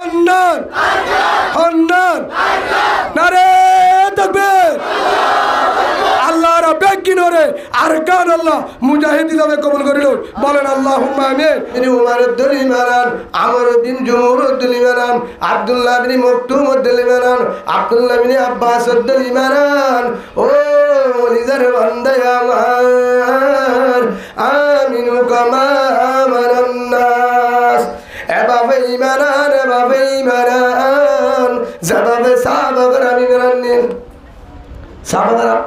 হন্নান হন্নান নারে তাকবীর আল্লাহর বেগিনরে আরকান আল্লাহ মুজাহিদ হিসাবে কবুল করিল বলেন আল্লাহুম্মা আমিন। ইনি উমর উদ্দিন ইমানান আমর উদ্দিন জুমুর উদ্দিন ইমানান আব্দুল্লাহ বিন মকতুম উদ্দিন ইমানান আব্দুল্লাহ বিন আব্বাস উদ্দিন ইমানান ও ওলিজার বান্দা আমার আমিনু কামা আমানান নাস এভাবে ইমানান এভাবে ইমানান যেভাবে সাহাবাগণ ইমানান নিন সাহাবাগণ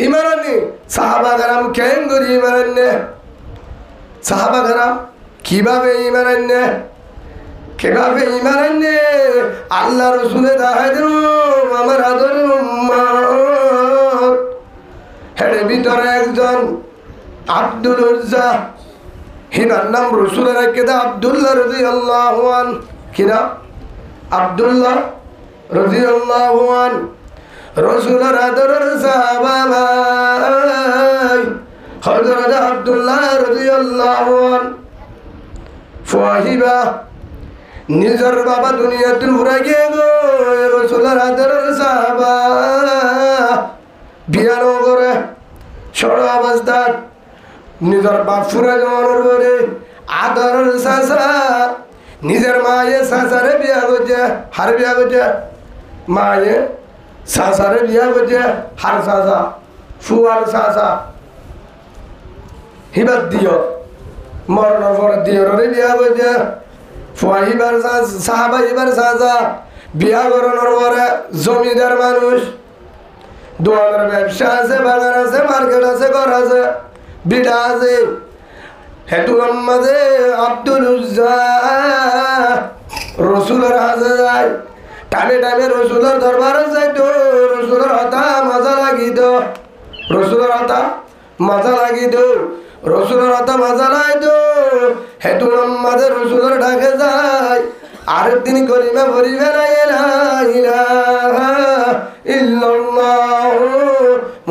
ইমানান নিন সাহাবাগণ কেন করে ইমানান নে সাহাবাগণ কিভাবে ইমানান নে কিভাবে ইমানান নে আল্লাহ রাসূলের দাহিদু আমার আদর উম্মত হেরে ভিতরে একজন আব্দুল উজ্জা হিনার নাম রসুলের কেদা আব্দুল্লাহ রাদিয়াল্লাহু আন কিনা আব্দুল্লাহ রাদিয়াল্লাহু আন রসুলের আদরের সাহাবা ভাই হযরত আব্দুল্লাহ রাদিয়াল্লাহু আন ফাহিবা নিজের বাবা দুনিয়াতে ঘুরে গিয়ে গো রসুলের আদরের সাহাবা বিয়ানো করে ছোট অবস্থায় নিজের বাপ ফুরে জমানোর পরে আদরের চাচা নিজের মায়ে চাচারে বিয়া করছে হার বিয়া করছে মায়ে চাচারে বিয়া করছে হার চাচা ফুয়ার চাচা হিবার দিও মরণের পরে দিওরে বিয়া করছে ফুয়া হিবার সাহাবা হিবার চাচা বিয়া করানোর পরে জমিদার মানুষ দোয়ানের ব্যবসা আছে বাগান আছে মার্কেট আছে ঘর আছে বিড়া আছে হেতুর মাঝে আব্দুল উজ্জা রসুলের হাজে যায় টানে টানে রসুলের দরবারে যাইতো রসুলের হতা মজা লাগিত রসুলের হতা মজা লাগিত রসুলের হতা মজা লাইতো হেতুর মাঝে রসুলের ডাকে যায় আর তিনি কলিমা পড়িবে না ইলাহা ইল্লাল্লাহু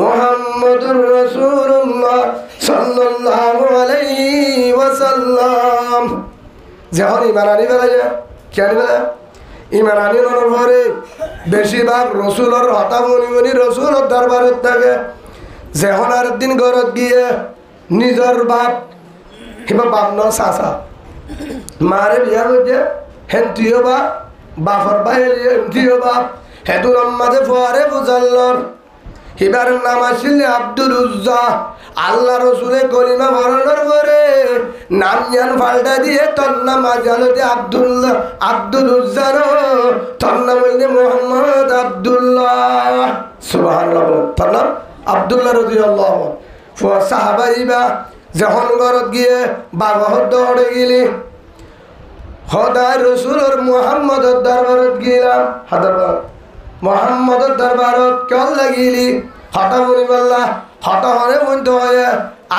মুহাম্মাদুর রাসূলুল্লাহ সাল্লাল্লাহু আলাইহি ওয়াসাল্লাম যখন ইমান আনি বেলা যায় কি আনি বেলা ইমান আনি নর পরে বেশিরভাগ রসুলের হতা মনি মনি রসুলের দরবারত থাকে যখন আর দিন ঘরত গিয়ে নিজের বাপ হিবা বাপ ন চাচা মারে বিয়া করছে হেন তুইও বাপ বাপর বাইরে তুইও বাপ হেতুর মাঝে ফোয়ারে বুঝাল্লর হিবার নাম আসলে আব্দুল উজ্জা আল্লাহ রসুলের কলিমা বরণের পরে নাম জ্ঞান পাল্টা দিয়ে তোর নাম আজালতে আব্দুল্লাহ আব্দুল উজ্জা তোর নাম হইলে মোহাম্মদ আব্দুল্লাহ সুবহানাল্লাহ তোর নাম আব্দুল্লাহ রাদিয়াল্লাহু আনহু সাহাবাইবা যখন ঘরত গিয়ে বাবা দৌড়ে গেলি হদায় রসুলের মুহাম্মদের দরবারত গেলাম হাদার মোহাম্মদের দরবারত কেন লাগিলি হঠাৎ বলি বললা হঠাৎ হরে বন্ধ হয়ে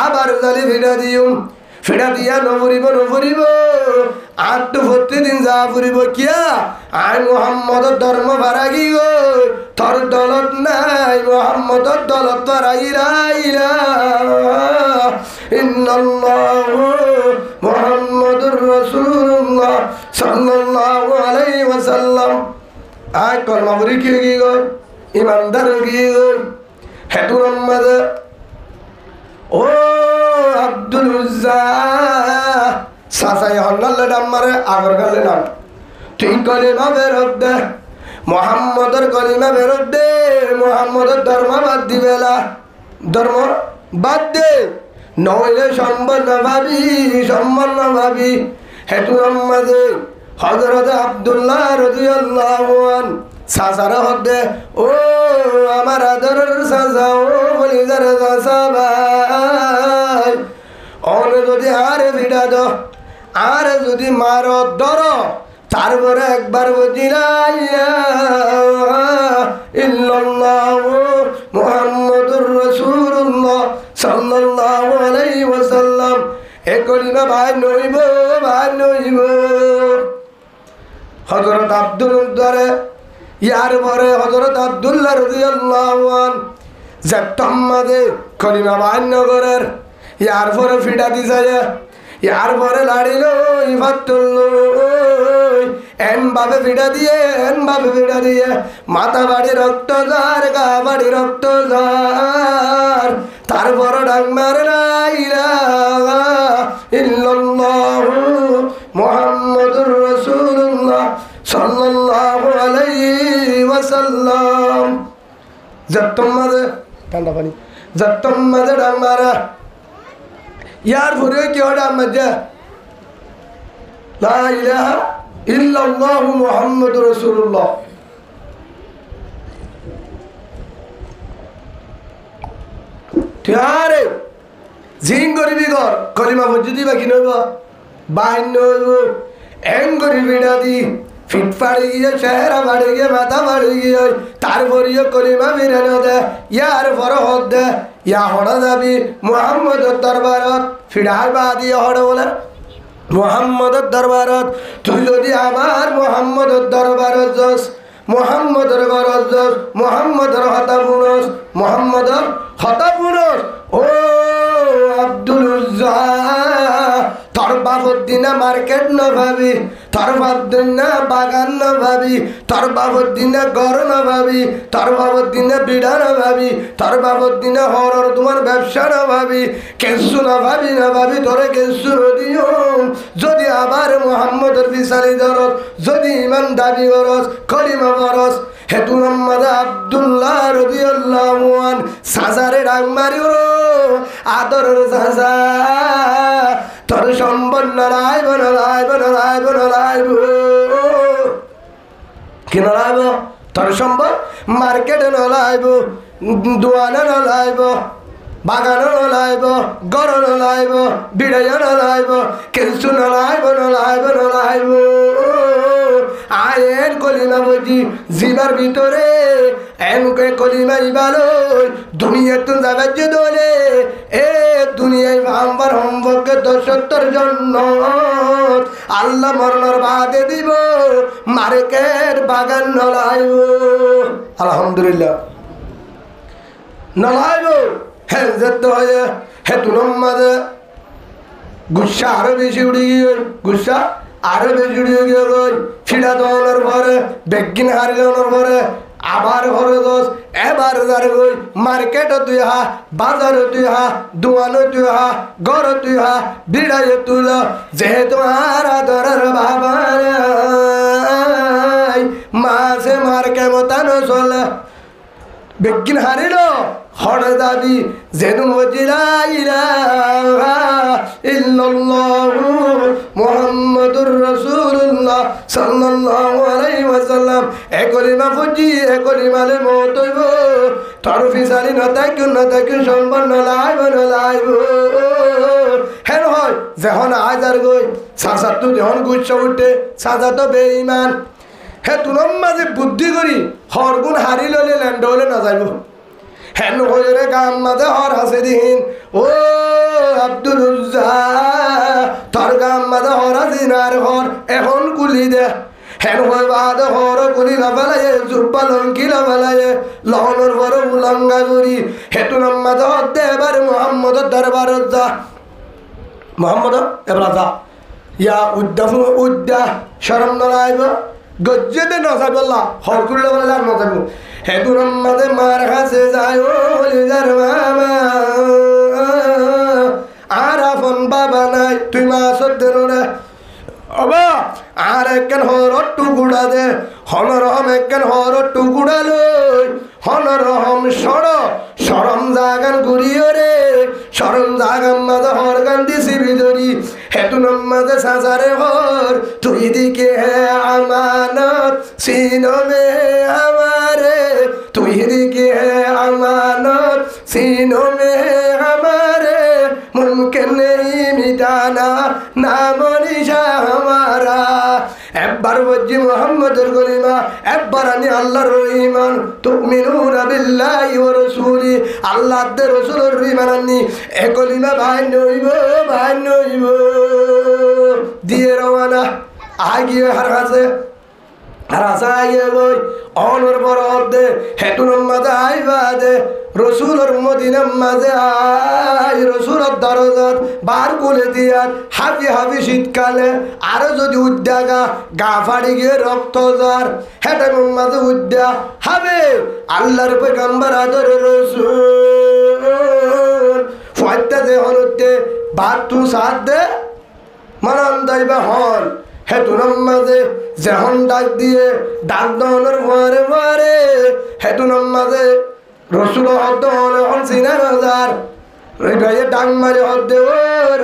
আবার জালি ফিরা দিম ফিরা দিয়া নফরিব আর তো প্রতিদিন যা ফুরিব কিয়া আই মোহাম্মদের ধর্ম ভাড়াগি গো তোর দলত নাই মোহাম্মদের দলত ভাড়াইরা ইন্নাল্লাহু মুহাম্মাদুর রাসূলুল্লাহ সাল্লাল্লাহু আলাইহি ওয়াসাল্লাম আয় কলমা পড়ি কি গো ইমানদার কি গো হেতুর মাঝে ও আব্দুল উজ্জা সাসাই হল্লালে ডাম্মারে আগর গালে নাম তুই কলিমা বেরোত দে মোহাম্মদের কলিমা বেরোত দে মোহাম্মদের ধর্ম বাদ দিবেলা ধর্ম বাদ দে নইলে সম্মান না ভাবি হেতুর মাঝে হযরত আব্দুল্লাহ রাদিয়াল্লাহু আনহু সাসারা হদে ও আমার আদরের সাসা ও বলিদার সাসা ভাই অন যদি আরে ভিড়া দ আরে যদি মারো ধর তারপরে একবার বুঝিলাই ইল্লাল্লাহু মুহাম্মাদুর রাসূলুল্লাহ সাল্লাল্লাহু আলাইহি ওয়াসাল্লাম এ কলিমা ভাই নইব হযরত আব্দুল উদ্দারে ইয়ার পরে হযরত আব্দুল্লাহ রাদিয়াল্লাহু আনহু জাত্তাম্মাদে কলিমা বান্য করার ইয়ার পরে ফিডা দি যায় ইয়ার পরে লাড়িল ইফাতুল এন ভাবে ভিড়া দিয়ে মাথা বাড়ি রক্ত ঝার গা বাড়ি রক্ত ঝার তারপর ডাক মারে লা ইলাহা ইল্লাল্লাহু মুহাম্মাদুর রাসূলুল্লাহ সাল্লাল্লাহু আলাইহি ওয়াসাল্লাম। যত্তম মাঝে ঠান্ডা পানি যত্তম মাঝে ডাক মারা ইয়ার ভরে কি ওটা মধ্যে লা ইলাহা ইল্লাল্লাহু মুহাম্মাদুর রাসূলুল্লাহ। ঠিকারে জিং গরিবি ঘর কলিমা বুঝি দিবা কি নইব বাহিন নইব এম গরিবিটা দি ফিট পাড়ি গিয়ে চেহারা বাড়ি গিয়ে মাথা বাড়ি গিয়ে তারপরিও কলিমা বিরানো দে ইয়ার ফরহদ দে ইয়া হড়া যাবি মুহাম্মদের দরবারত ফিডার বাদি হড় বলে মুহাম্মদের দরবারত তুই যদি আমার মুহাম্মদের দরবারত যাস মুহাম্মদের ঘরত যাস মুহাম্মদের হতা পুরুষ মুহাম্মদের হতা পুরুষ ও আব্দুল উজ্জা তোর বাবুর দিনে মার্কেট ন ভাবি তোর বাবুর দিনে বাগান ন ভাবি তোর বাবুর দিনে ঘর ন ভাবি তোর বাবুর দিনে বিড়া ন ভাবি তোর বাবুর দিনে হরর তোমার ব্যবসা ন ভাবি কেসু না ভাবি তোরে কেসু দিও যদি আবার মুহাম্মদের বিচারি ধরস যদি ইমান দাবি করস কলিমা করস হেতু মোহাম্মদ আব্দুল্লাহ রাদিয়াল্লাহু আন সাজারে ডাক মারিও আদরের সাজা তোর সম্বল নড়াইব কি নড়াইব তোর সম্বল মার্কেটে নড়াইব দোয়ানে নড়াইব বাগান নলাইব গর নলাইব বিড়াইয়া নলাইব কিছু নলাইব আয়ের কলিমা বুঝি জিবার ভিতরে এনকে কলিমা ইবালো দুনিয়াতে যাবার যে দলে এ দুনিয়ায় আমার হোমবর্কে ৭০ জন্য আল্লাহ মরণর বাদে দিব মার্কেট বাগান নলাইব আলহামদুলিল্লাহ নলাইব হ্যাঁ যেতে হয় হ্যাঁ তুলম মাঝে গুসা আরো বেশি উড়ে গিয়ে গুসা আরো বেশি উড়িয়ে গিয়ে গই ফিরা দোয়ানোর পরে বেগিন হারিলানোর পরে আবার ঘরে দোষ এবার যার গই মার্কেটও তুই হা বাজারও তুই হা দোয়ানো তুই হা ঘর তুই হা বিড়াইয়ে তুল যেহেতু আর আদরের বাবা মাসে মার্কে মতানো চলে বেগিন হারিল হড় দাবি যেন লা ইলাহা ইল্লাল্লাহু মুহাম্মাদুর রাসূলুল্লাহ সাল্লাল্লাহু আলাইহি ওয়াসাল্লাম এ কলিমা ফুজি এ কলিমালে মত হইব তোর ফিসারি না তাকে সম্পন্ন লাইব হেন হয় যখন আজার গই সাসা তো যখন গুচ্ছ উঠে সাজা তো বেঈমান হে তুলম মাঝে বুদ্ধি করি হরগুণ হারি ললে ল্যান্ড হলে না যাইব হেন হয়ে গাম মাঝে হর হাসে দিন ও আব্দুল উজ্জা তোর গাম মাঝে হর হাসিনার হর এখন কুলি দে হেন হয়ে বাদ হর কুলি না ফেলাইয়ে জুব্বা লঙ্কি না ফেলাইয়ে লহনের বড় উলঙ্গা করি হেতু মাঝে হর দে এবারে মোহাম্মদের দরবারত যা মোহাম্মদ এবার যা ইয়া উদ্দা শরম নলাইব গজ্জেতে নজা বললা হর করলে বলে আর নজাব হেতুর মাঝে মার কাছে যায় যার মামা আর আপন বাবা নাই তুই মা সদ্যের রে অবা আর একখান হর টুকুড়া দে হনরহম একখান হর টুকুড়া লই হনরহম সরম জাগান ঘুরিও রে সরম জাগান মাঝে হর গান দিছি বিদরি হেতুন মাঝে সাজারে হর তুই দিকে আমানত সিনমে আমারে তুই দিকে আমানত সিনমে আমারে মুমকিন নেই মিটানা নাম নিশা हमारा একবার বজি মুহাম্মদের কলিমা একবার আনি আল্লাহর ঈমান তুমিনুনা বিল্লাহি ওয়া রাসূলি আল্লাহর রাসূলের ঈমান আনি এ কলিমা ভাই নইব দিয়ে রওনা আগিয়ে হার কাছে আর আসাইয়ে গই অনর বড় দে হেতুন মাঝে আইবা দে রসুলের মদিনার মাঝে আই রসুলের দরজাত বার করে দিয়া হাবি হাবি শীতকালে আরো যদি উদ্যাগা গা ফাড়ি গিয়ে রক্ত যার হেটের মাঝে উদ্যা হবে আল্লাহর পয়গম্বর আদর রসুল ফাইতে দে হনুতে বাত তু সাথ দে মানান দাইবা হন হেতুনার মাঝে যেহন ডাক দিয়ে ডাক দনের মারে মারে হেতুনার মাঝে রসুল হদ্দ হন সিনা নজার গায়ে ডাক মারে হদ্দে ও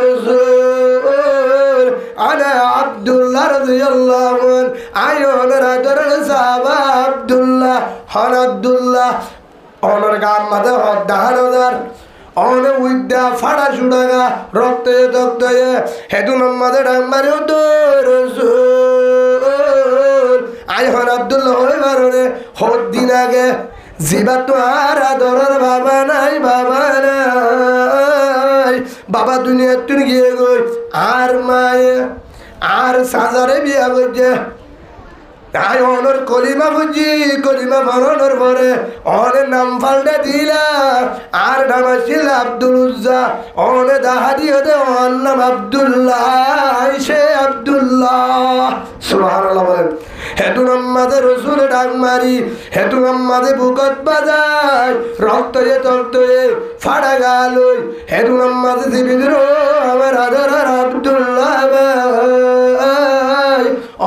রসুল আরে আব্দুল্লাহ রাদিয়াল্লাহু আন আয়ন রাদর সাহাবা আব্দুল্লাহ হন আব্দুল্লাহ অনর গাম মাঝে হদ্দা নজার অনে উইদ্যা ফাড়া ছুড়াগা রক্তে দগ্ধে হেতু নম্মাদে ডাং মারি আই হন আব্দুল্লাহ হয়ে বারণে হত দিন আগে জিবা তো আর আদরের বাবা নাই বাবা দুনিয়া তুই গিয়ে গই আর মায়ে আর সাজারে বিয়া করছে আই অনর কলিমা বুঝি কলিমা মরণের পরে অনের নাম পাল্টে দিলা আর নাম ছিল আব্দুল উজ্জা অনে দাহা দিয়ে দে অন নাম আব্দুল্লাহ সে আব্দুল্লাহ সুবহানাল্লাহ বলেন হেতু নাম্মাদে রসুল ডাক মারি হেতু নাম্মাদে বুকত বাজায় রক্ত এ তক্ত এ ফাড়া গালই হেতু নাম্মাদে জীবিত আমার আদর আব্দুল্লাহ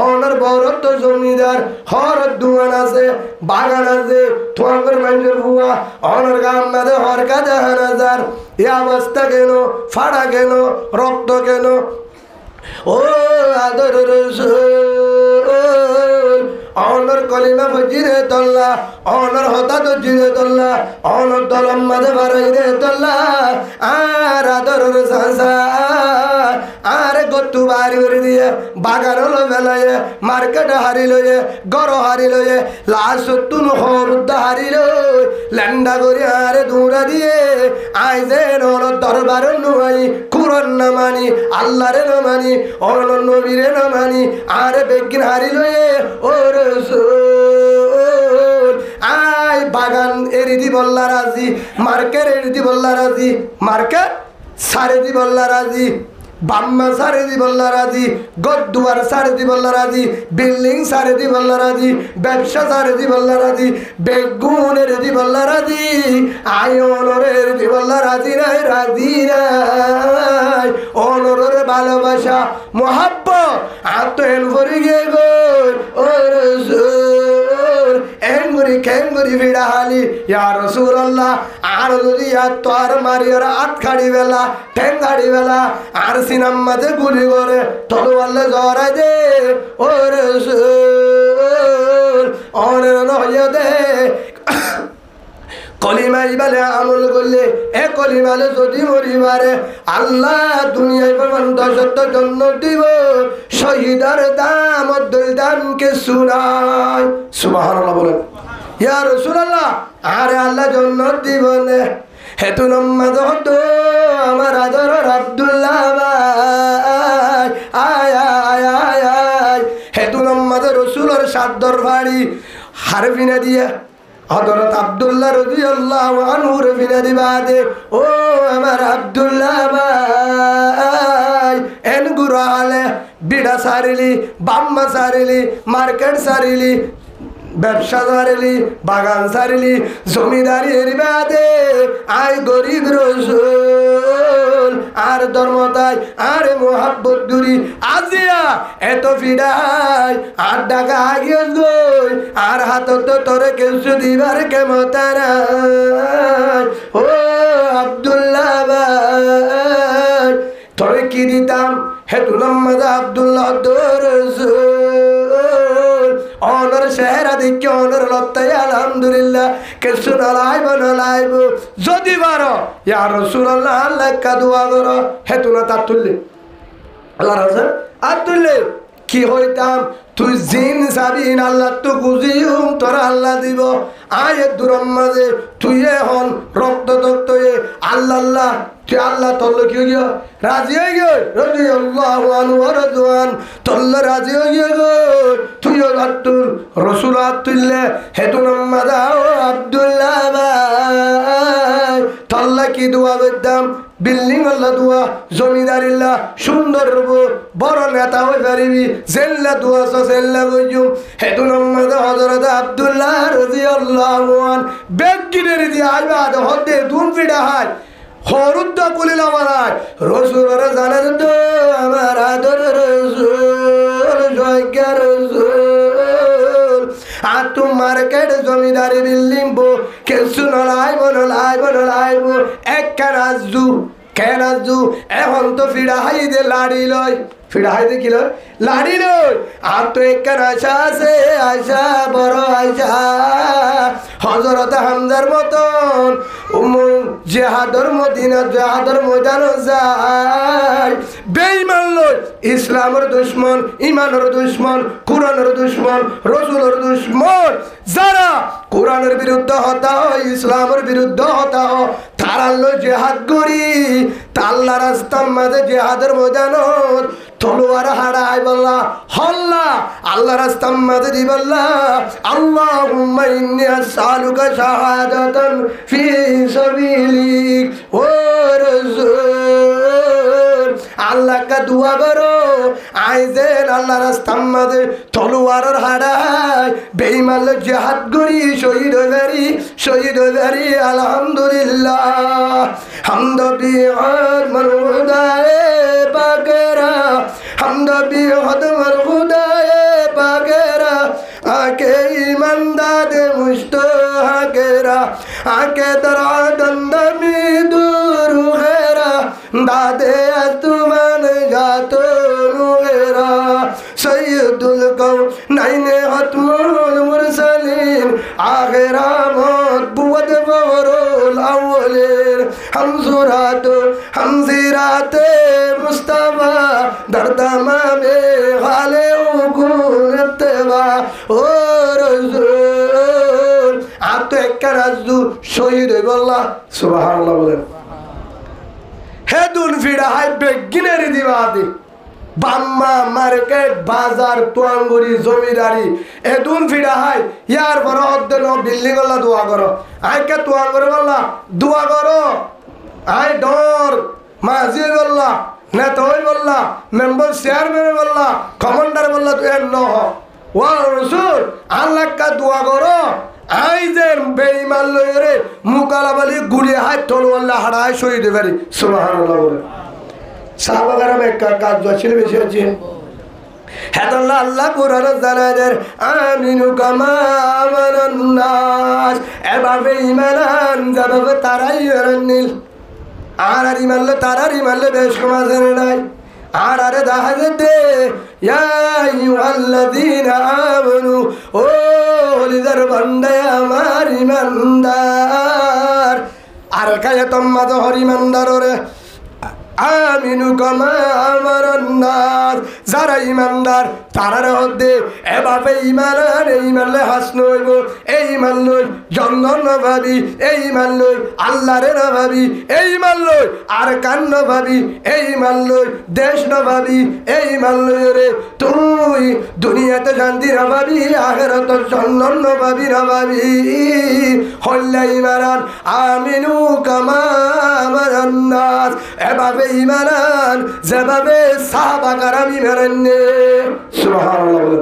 অনার বরত জমিদার হর দুয়ান আছে বাগান আছে তোমার মানুষের বুয়া অনার গাম মাঝে হর কাজে হানাজার এ অবস্থা কেন ফাড়া কেন রক্ত কেন ও আদর রসুল অনর কলিমা ফজিরে তল্লা অনর হতা তো জিরে তল্লা অনর দলম মাঝে বাড়াইরে তল্লা আর আদর সাসা আর গত্তু বাড়ি করে দিয়ে বাগান হলো বেলায় মার্কেট হারি লয়ে গড় হারি লয়ে লাশ তুন হরুদ্দা হারি লই ল্যান্ডা করে আরে দৌড়া দিয়ে আই যে নর দরবার নুয়াই কুরন না মানি আল্লাহরে না মানি অনর নবীরে না মানি আরে বেগিন হারি লয়ে ও রসুল আই বাগান এরিদি বল্লা রাজি মার্কেট এরিদি বল্লা রাজি মার্কেট সারে দি বল্লা রাজি বাম্মা সারে দি বল্লা রাজি গদ্দুয়ার সারে দি বল্লা রাজি বিল্ডিং সারে দি বল্লা রাজি ব্যবসা সারে দি বল্লা রাজি বেগুনের দি বল্লা রাজি আয়নের দি বল্লা রাজি নাই অনরের ভালোবাসা মোহাব্বত আত্মহেন ভরে গিয়ে গই ও রসুল এঙ্গুরি খেঙ্গুরি ভিড়া হালি ইয়া রাসূলুল্লাহ আর যদি তোর মারিয়ার আট খাড়ি বেলা ঠেং খাড়ি বেলা আর সিনাম মাঝে গুলি করে তলোয়ালে জড়াই দে ও রসুল অনের নয় দে কলিমাই বলে আমল করলে এ কলিমালে যদি মরিবারে আল্লাহ দুনিয়ায় দশত্ব জন্য দিব শহীদার দাম অদ্দুল দামকে শুনাই সুবহানাল্লাহ বলেন ইয়া রাসূলুল্লাহ আরে আল্লাহ জন্য দিব নে হেতু নম্মা দহত আমার আদর আব্দুল্লাহ আয় আয় আয় আয় হেতু নম্মা রসুলের সাদর বাড়ি হারবিনা দিয়ে হযরত আব্দুল্লাহ রাদিয়াল্লাহু আনহু রবিনা দিবাদে ও আমার আব্দুল্লাহ ভাই এন গুরালে বিড়া সারিলি বাম্মা সারিলি মার্কেট সারিলি ব্যবসা সারিলি বাগান সারিলি জমিদারি এরিবাদে আয় গরিব রসুল আর ধর্মতাই আরে মোহাব্বত দুরি আজিয়া এত ফিডাই আর ডাকা আগিয়ে গই আর হাতত তোরে কিছু দিবার কেমতারা ও আব্দুল্লাহ ভাই তোরে কি দিতাম হেতু নাম্মাদ আব্দুল্লাহ রসুল অনর শেহরা দিকে অনর লত্তাই আলহামদুলিল্লাহ কিছু নলাইব যদি বারো ইয়া রাসূলুল্লাহ আল্লাহ কা দোয়া করো হেতু না তার তুললে আল্লাহ রাসূল আর তুললে কি হইতাম তুই জিন সাবিন আল্লাহ তো বুঝিও তোরা আল্লাহ দিব আয়ের দূরম মাঝে তুই এখন রক্ত তক্ত আল্লাহ আল্লাহ তুই আল্লাহ তোর কি হইয়া রাজি হয়ে গিয়ে রাজি আল্লাহ রাজওয়ান তোর রাজি হয়ে গিয়ে গো তুইও আব্দুল রসুল আব্দুল্লাহ হেতু নম্মদ আব্দুল্লাহ ভাই তোল্লা কি দোয়া করতাম বিল্ডিং আল্লাহ দোয়া জমিদারিল্লাহ সুন্দর বড় নেতা হয়ে পারিবি জেল্লা দোয়া জেল্লা গইজু হেতু নম্মদ হযরত আব্দুল্লাহ রাদিয়াল্লাহু আন বেগিনের দি আইবা হতে দুন ফিডা হাই হরুদ্দ কুলিল আমার রসুলের জানার তো আমার আদর রসুল জয়কা রসুল আর তু মার্কেট জমিদারি বিল্ডিং বো কিছু নলাইব এক কেনাজু এখন তো ফিডা হাই দে লাড়ি লয় ফিডা হাই দে কি লয় লাড়ি লয় আর তো এক আশা আছে আশা বড় আশা হযরত হামজার মতন জেহাদর মদিনা জেহাদর ময়দান যায় বেঈমান লয় ইসলামের দুশমন ইমানের দুশমন কুরআনের দুশমন রাসূলের দুশমন যারা কুরআনের বিরুদ্ধে হতা হয় ইসলামের বিরুদ্ধে হতা হয় তারা লয় জেহাদ করি আল্লাহর রাস্তার মাঝে জিহাদের ময়দানত তলোয়ার হারাই বল্লা হল্লা আল্লাহর রাস্তার মাঝে দি বল্লা আল্লাহুম্মা ইন্নী আসআলুকা শাহাদাতান ফি সাবিলিক ও রাসূল আল্লাহ কা দুয়া করো আইজেন আল্লাহর রাস্তার মাঝে তলোয়ারের হারাই বেঈমান জিহাদ করি শহীদ হইবারি আলহামদুলিল্লাহ হামদ বিআদ মরহুদায়ে পাকেরা হামদ বিআদ মরহুদায়ে পাকেরা আকে ইমানদাদে মুস্তাহাকেরা আকে দরাদন্দমি দুরু হেরা দাদে আতুমান গাতো নুগেরা সৈয়দুল কাউনাইনে হাতমুল মুরসালিন আখিরামত বুদ বরুল আউলিন হামজিরাতে মুস্তাফা দরদমামে গালে উকুরতবা ও রাসূল আত একরাজু শহীদ বল্লাহ সুবহানাল্লাহ বলেন হেদুন ফিড়া হাই বেগিনারি দিবাদি বাম্মা মার্কেট বাজার তোয়াঙ্গুরি জমিদারি এদুন ফিড়া হাই ইয়ার বড় অদ্দেন বিল্ডিং আল্লাহ দোয়া করো আইকে তোয়াঙ্গুরি বল্লাহ দোয়া করো আই ডর মাঝি বল্লাহ নেতা হই বল্লাহ মেম্বার চেয়ারম্যান বল্লাহ কমান্ডার বল্লাহ তুই ন ওয়া রাসূল আল্লাহ কা দোয়া করো আই যে বেঈমান লইরে মুকালাবালি গুলি হাত তলোয়ার হাড়ায় শহীদ পারি সুবহানাল্লাহ বলে সাহাবারা মেক্কা কাজ ছিল বেশি আছে হেদাল্লাহ আল্লাহ কুরআন জানাদের আমিনু কামা আমানান নাস এভাবে ঈমান যাবে তারাই নীল আর ঈমান তারার ঈমান বেশ কমাছেন নাই আর আরে দাহাজে দে ইয়া আইয়ুহাল্লাযীনা আমানু ও হলিদার বান্দা আমার ঈমানদার আর কায়ে তোমাদ হরিমানদার রে আমিনু কামা আমানান নাস যারা ঈমানদার তারার হদ্দে এভাবে ঈমান হাসন হইব এই ঈমান লই জঙ্গল ন ভাবি এই ঈমান লই আল্লাহরে না ভাবি এই ঈমান লই আর কান ন ভাবি এই ঈমান লই দেশ ন ভাবি এই ঈমান লই রে তুই দুনিয়াতে শান্তি না ভাবি আখিরাতে জন্নত ন ভাবি না ভাবি হল্লা ঈমান আমিনু কামা আমানান নাস এভাবে ঈমান যেভাবে সাহাবা کرام ঈমান নে সুবহানাল্লাহ বলে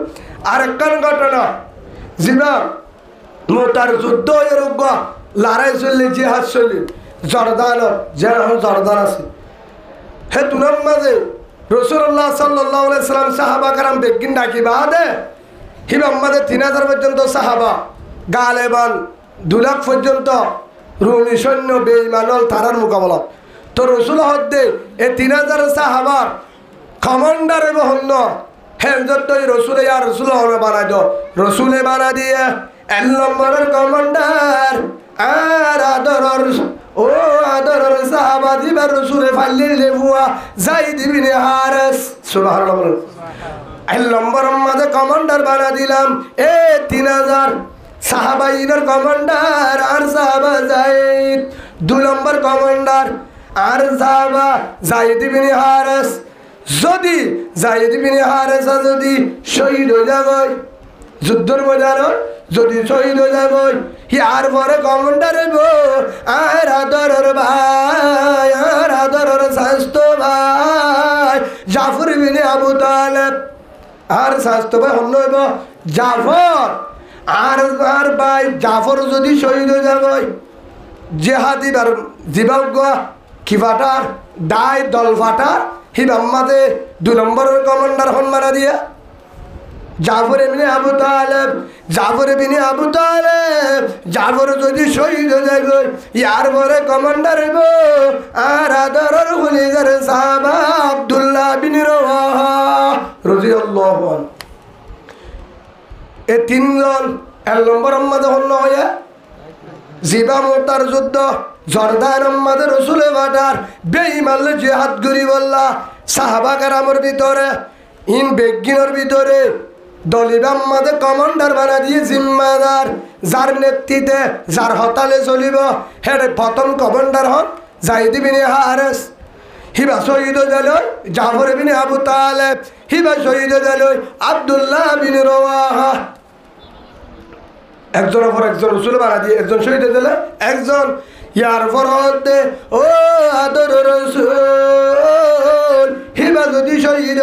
আরেকটা ঘটনা জিনা মোতার যুদ্ধ এরগ লড়াই চললে জিহাদ চললে জর্দান আছে হে তুনার মাঝে রাসূলুল্লাহ সাল্লাল্লাহু আলাইহি সাল্লাম সাহাবা کرام বেগিন ডাকি বাদে হিবাম মাঝে 3000 পর্যন্ত সাহাবা গালেবান 2 লাখ পর্যন্ত রুমি সৈন্য বেঈমানল তারার মোকাবেলা তো রসুল হদ্দে এ 3000 সাহাবার কমান্ডার এবং হেজত রসুলে আর রসুল বানাই দো রসুলে বানা দিয়ে 1 নম্বরের কমান্ডার আর আদরের সাহাবা দিবার রসুলে ফাল্লি লেবুয়া যাইদ ইবনে হারিস সুবহানাল্লাহ এক নম্বরের মাঝে কমান্ডার বানা দিলাম 3000 সাহাবাইনের কমান্ডার আর সাহাবা যায়েদ। 2 নম্বর কমান্ডার আর সাহাবা যায়েদ বিন হারেস। যদি যায়েদ বিন হারেস যদি শহীদ হয়ে যায় যুদ্ধের ময়দানত, যদি শহীদ হয়ে যায় ইয়ার পরে কমান্ডার হইব আর আদরের ভাই, আর আদরের স্বাস্থ্য ভাই জাফর বিন আবু তালেব। আর স্বাস্থ্য ভাই অন্য হইব জাফর। আর আর ভাই জাফর যদি শহীদ হয়ে যাবে জেহাদিবার জিবাগ কি ফাটার ডাই দল ফাটার হিবাম্মাদে 2 নম্বরের কমান্ডার হন মারা দিয়া জাফর ইবনে আবু তালেব। জাফর ইবনে আবু তালেব জাফর যদি শহীদ হয়ে যায় ইয়ার পরে কমান্ডার হইব আর আদরের খুলিগার সাহাবা আব্দুল্লাহ বিন রওয়াহা রাদিয়াল্লাহু আনহু। এই 3 জন 1 নম্বর আমাদের হন্য হয়ে জিবা মোতার যুদ্ধ জর্দান আমাদের রসুলে বাটার বেঈমানলে জিহাদ করি বললা সাহাবা কেরামের ভিতরে ইন বেগিনের ভিতরে দলিবাম মাঝে কমান্ডার বানা দিয়ে জিম্মাদার যার নেতৃত্বে যার হতালে চলিব হেডে প্রথম কমান্ডার হন যায়েদ বিন হারেস। হিবা শহীদ হয়ে জাফর বিন আবু তালেব। হিবা শহীদ হয়ে আব্দুল্লাহ বিন রওয়াহা। একজনের পর একজন রসুল বানা দিয়ে একজন শহীদ হয়ে গেলে একজন ইয়ার পর ও আদর রসুল হিবা যদি শহীদ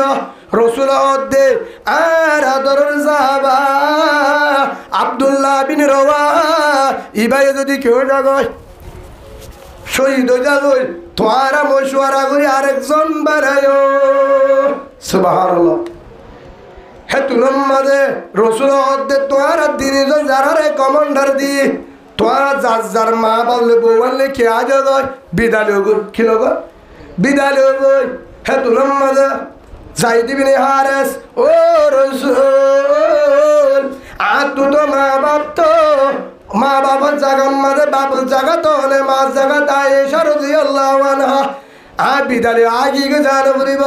রসুল দে আর আদরের সাহাবা আব্দুল্লাহ বিন রওয়াহা ইবাই যদি কেউ জাগয় শহীদ হয়ে যাগয় তোরা মশওয়ারা করে আরেকজন বানায়। সুবহানাল্লাহ। হে তুলম মাঝে রসুল দে তোরা তিনজন যারা কমান্ডার দিয়ে তোরা যার যার মা বললে বউ বললে কে আজ গয় বিদায় গল কি লগ বিদায় গই। হে তুলম মাঝে যায়েদ বিন হারেস ও রসুল আর তু তো মা বাবার জায়গার মাঝে বাবার জায়গা তো হলে মার জায়গা তাই রাদিয়াল্লাহু আনহা আর বিদায় আগিয়ে জানো বলিব।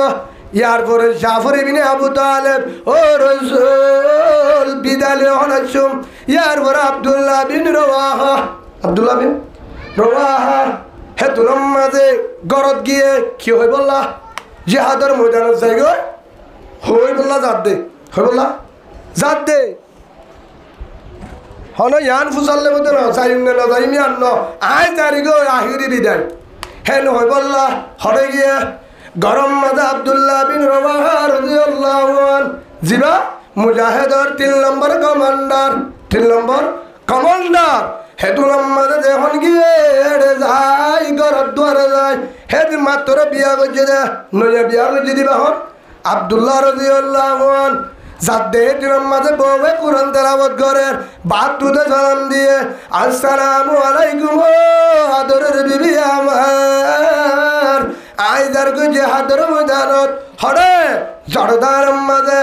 ইয়ার পরে জাফর বিন আবু তালেব ও রসুল বিদায় হনাসুম। ইয়ার পরে আব্দুল্লাহ বিন রওয়াহা আব্দুল্লাহ বিন রওয়াহা হে তুলম মাঝে গরত গিয়ে কি হয়ে বললা জিহাদের ময়দানত যাই গো হই বললা জাত দে হই বললা জাত দে হন ইয়ান ফুসাল্লে মতো ন যাইম না যাইমি আন আয় জারি গো আহিরি বিদায় হে হই বললা হরে গিয়ে গরম মাঝে আব্দুল্লাহ বিন রওয়াহা রাদিয়াল্লাহু আনহু জিবা মুজাহিদর 3 নম্বর কমান্ডার 3 নম্বর কমান্ডার হেতু নম্বরে যখন গিয়ে যাই ঘরের দুয়ারে যায় হেদ মাত্র বিয়া করছে দে নইয়া বিয়া করছে দিবা হন আব্দুল্লাহ রাদিয়াল্লাহু আনহু যাতে দিনের মাঝে বউয়ে কুরআন তেলাওয়াত করেন বাদ দুধে সালাম দিয়ে আসসালামু আলাইকুম আদরের বিবি আমার আইদার গো জিহাদের ময়দানত হরে জর্দানের মাঝে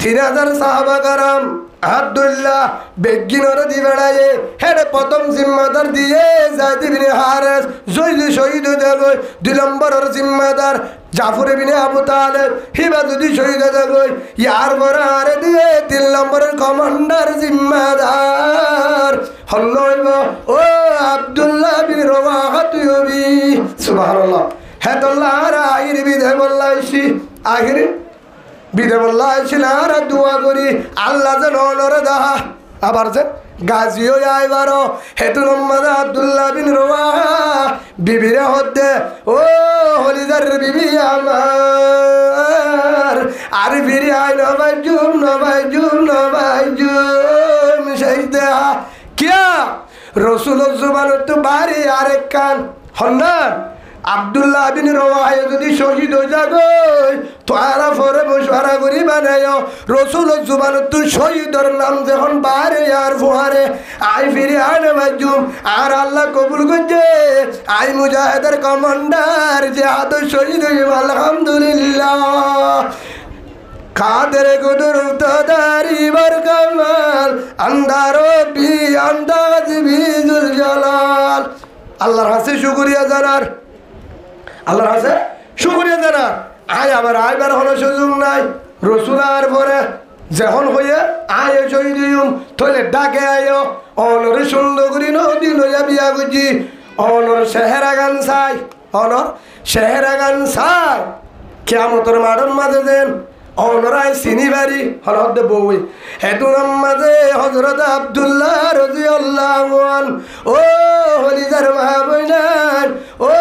3000 সাহাবা কারাম আব্দুল্লাহ বেগিনর দি বেড়ায়ে হেডে প্রথম জিম্মাদার দিয়ে যায়েদ বিন হারেস শহীদ হয়ে যাবে। 2 নম্বরের জিম্মাদার জাফর বিন আবু তালেব হিবা যদি শহীদ হয়ে যাবে ইয়ার পরে আরে দিয়ে 3 নম্বরের কমান্ডার জিম্মাদার হল ও আব্দুল্লাহ বিন রওয়াহা তুবি। সুবহানাল্লাহ। হে আল্লাহ আখির বিদায় বললাইছি আখির বিদায় বললাইছি আর দোয়া করি আল্লাহ যেন নরে দাহা আবার যে গাজী হয়ে আইবারো হেতু নম্বর আব্দুল্লাহ বিন রওয়াহা বিবিরে হতে ও হলিদার বিবি আমার আর ফিরে আই নবাই জুম সেই দেহা কিয়া রসুলের জুবান তো বাড়ি আরেক কান হন্নান আব্দুল্লাহ বিন রওয়াহা যদি শহীদ হয়ে যাগই তোরা পরে মশওয়ারা করি বানায় রসুলের জুবানত তো শহীদের নাম যখন বারে আর ফুহারে আই ফিরে আনে বাজুম আর আল্লাহ কবুল করছে আই মুজাহিদের কমান্ডার যে হাত শহীদ হয়ে আলহামদুলিল্লাহ কাদের কুদরত দারিবার কামাল আন্দারো বি আন্দাজ বিজুল জালাল। আল্লাহর হাসে শুকরিয়া জানার আল্লাহর হাসে শুকরিয়া জানার আয় আবার আইবার হলো সুযোগ নাই রসুলার পরে যখন হয়ে আয় শহীদিয়ম তোলে ডাকে আয় অনর সুন্দর করি নদী লইয়া বিয়া করছি অনর সেহেরা গান চাই অনর সেহেরা গান চাই কেমতর মাঠের মাঝে দেন অনরাই চিনিবারি হলদ বউই হেতুর মাঝে হজরত আব্দুল্লাহ রাদিয়াল্লাহু আনহু ও হলিদার মাহবুবান ও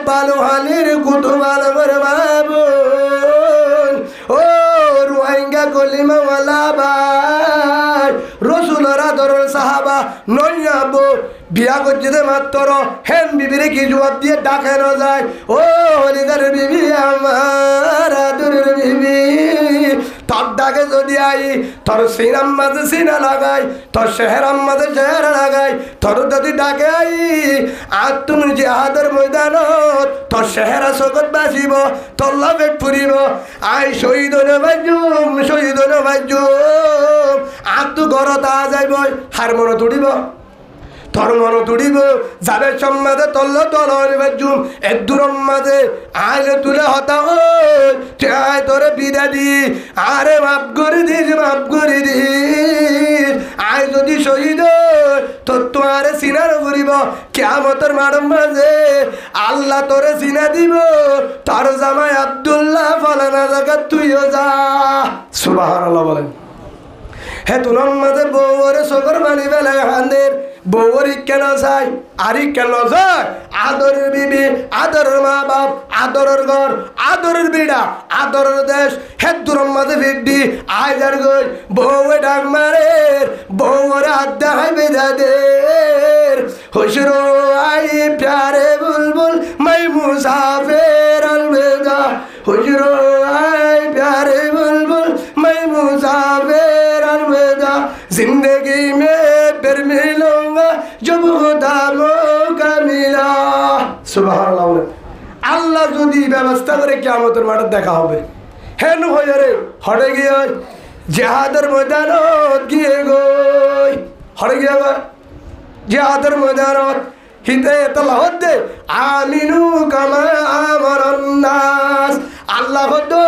বালুহালির কুতুবাল মাহবুব ও রোহিঙ্গা কলিমাওয়ালা ভাই রসুলের আদরের সাহাবা নইয়াবো বিয়া করছে মাত্র হেন বিবিরে কি জবাব দিয়ে ডাকে না যায় ও হলিদার বিবি আমার আদরের বিবি তোর ডাকে যদি আই তোর সিনাম মাঝে সিনা লাগাই তোর শেহরাম মাঝে চেহারা লাগাই তোর যদি ডাকে আই আর তুমি জিহাদের ময়দানত তোর চেহারা চকত বাঁচিব তোর পেট ফুরিব আই শহীদ নবাজুম আর তো ঘরত আ যাইব হার মনে তুড়িব তোর মন তুড়িব যাবে সম্মাদে তল্ল তল বাজুম এদুরম মাঝে আইলে তুলে হতা আয় তোরে বিদা দি আরে মাফ করে দিস আয় যদি শহীদ তোর তোমারে সিনার করিব কিয়ামতের মাঠের মাঝে আল্লাহ তোরে সিনা দিব তোর জামাই আব্দুল্লাহ ফলানা জায়গা তুইও যা সুবহানাল্লাহ বলেন হে তুলন মাঝে বউরে সগর বানি বেলায় হান্দের বউরি কেন চাই আরি কেন যায় আদরের বিবি আদরের মা বাপ আদরের ঘর আদরের বিড়া আদরের দেশ হে তুলন মাঝে ফিরডি আইজার গই বউয়ে ডাক মারে বউরে আড্ডা হাই বেদাদের হুশরো আই প্যারে বুলবুল মাই মুসাফির अलविदा হুজরো আই প্যারে বুলবুল মাই মুসাফির अलविदा जिंदगी में फिर मिलूंगा जब खुदा मौका मिला सुबहानाल्लाह আল্লাহ যদি ব্যবস্থা করে কিয়ামতের মাঠে দেখা হবে হেন হয়ে রে হড়ে গিয়ে জিহাদের ময়দানত গিয়ে গই হড়ে গিয়ে জিহাদের ময়দানত হিতে তলাহত দে আমিনু কামা আমারান নাস আল্লাহ হতো